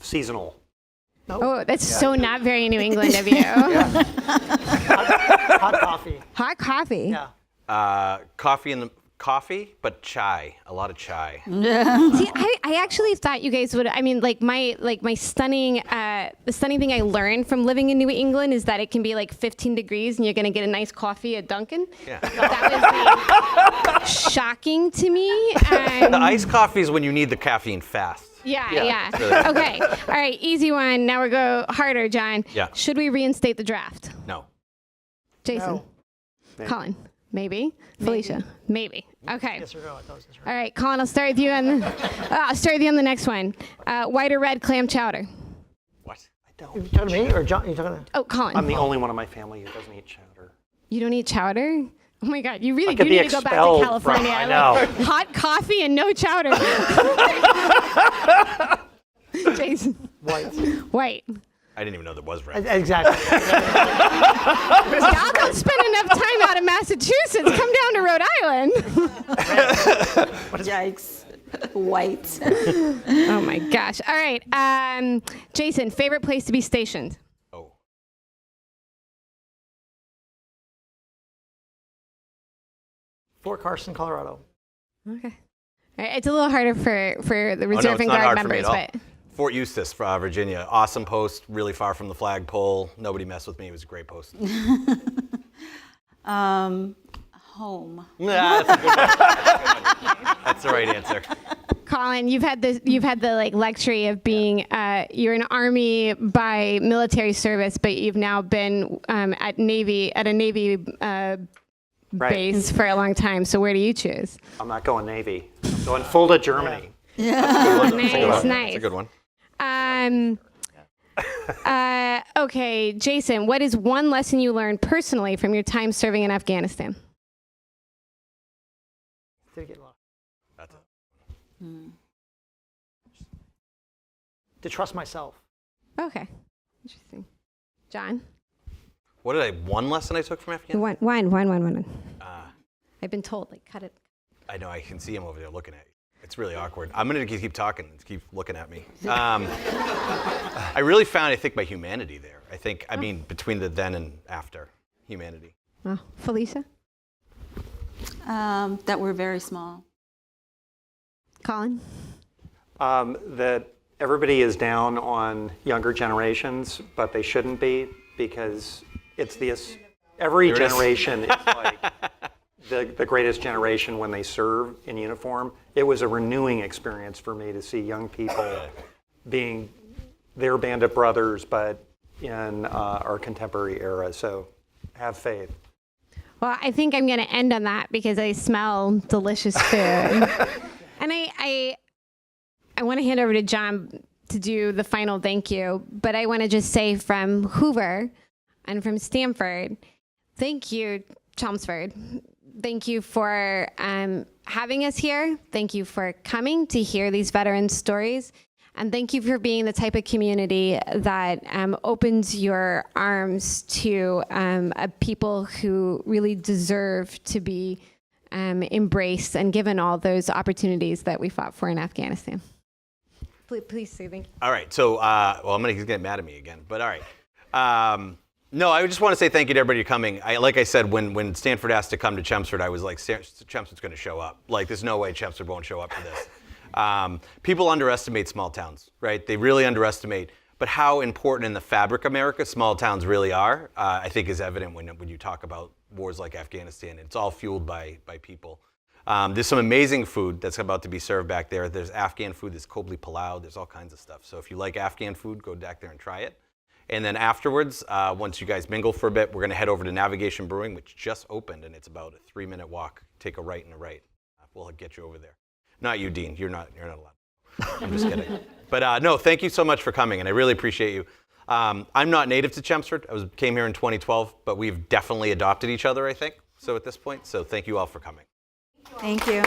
Seasonal. Nope. Oh, that's so not very New England of you. Hot coffee. Hot coffee. Yeah. Coffee, but chai. A lot of chai. See, I actually thought you guys would. I mean, my stunning, the stunning thing I learned from living in New England is that it can be like 15 degrees and you're gonna get a nice coffee at Dunkin'. Yeah. That was shocking to me. The iced coffee is when you need the caffeine fast. Yeah. Really. Okay. All right. Easy one. Now we go harder, John. Yeah. Should we reinstate the draft? No. Jason. No. Colin. Maybe. Felicia. Maybe. Okay. Yes or no? I thought it was yes or no. All right, Colin. I'll start with you on. I'll start with you on the next one. White or red clam chowder? What? I don't. You talking to me or John? You talking to? Oh, Colin. I'm the only one in my family who doesn't eat chowder. You don't eat chowder? Oh my God! You really could do be need to go back to expelled California. from- I know. Like, hot coffee and no chowder. Jason. White. I didn't even know there was red. Exactly. Y'all don't spend enough time out of Massachusetts. Come down to Rhode Island. Yikes. White. Oh my gosh. All right. Jason, favorite place to be stationed? Fort Carson, Colorado. Okay. All right, it's a little harder for the Oh, no, reserve it's and not guard hard for me members, at all. but Fort Eustis, Virginia. Awesome post, really far from the flagpole. Nobody messed with me. It was a great post. Home. Nah, that's a good one. That's the right answer. Colin, you've had the like luxury of being you're an Army by military service, but you've now been at a Navy base for a long time. So where do you choose? I'm not going Navy. I'm going Fulda, Germany. Nice. That's a good one. Okay, Jason, what is one lesson you learned personally from your time serving in Afghanistan? Did get lost. That's it. To trust myself. Okay, interesting. John? What did one lesson I took from Afghanistan? One. I've been told, like, cut it. I know, I can see him over there looking at you. It's really awkward. I'm going to keep talking. Keep looking at me. I really found, I think, my humanity there. I mean, between the then and after humanity. Oh, Felicia? That we're very small. Colin? That everybody is down on younger generations, but they shouldn't be, because it's every generation is like the greatest generation when they serve in uniform. It was a renewing experience for me to see young people being their band of brothers, but in our contemporary era. So have faith. Well, I think I'm going to end on that because I smell delicious food. And I want to hand over to John to do the final thank you, but I want to just say from Hoover and from Stanford, thank you, Chelmsford. Thank you for having us here. Thank you for coming to hear these veterans' stories. And thank you for being the type of community that opens your arms to people who really deserve to be embraced and given all those opportunities that we fought for in Afghanistan. Please say thank you. All right, so, he's getting mad at me again, but all right. No, I just want to say thank you to everybody coming. Like I said, when Stanford asked to come to Chelmsford, I was like, Chelmsford's going to show up. Like, there's no way Chelmsford won't show up for this. People underestimate small towns, right? They really underestimate. But how important in the fabric of America small towns really are, I think is evident when you talk about wars like Afghanistan. It's all fueled by people. There's some amazing food that's about to be served back there. There's Afghan food, there's Kobli Palau, there's all kinds of stuff. So if you like Afghan food, go back there and try it. And then afterwards, once you guys mingle for a bit, we're going to head over to Navigation Brewing, which just opened, and it's about a 3-minute walk. Take a right and a right. We'll get you over there. Not you, Dean. You're not allowed. I'm just kidding. But no, thank you so much for coming, and I really appreciate you. I'm not native to Chelmsford. Came here in 2012, but we've definitely adopted each other, I think, so at this point. So thank you all for coming. Thank you.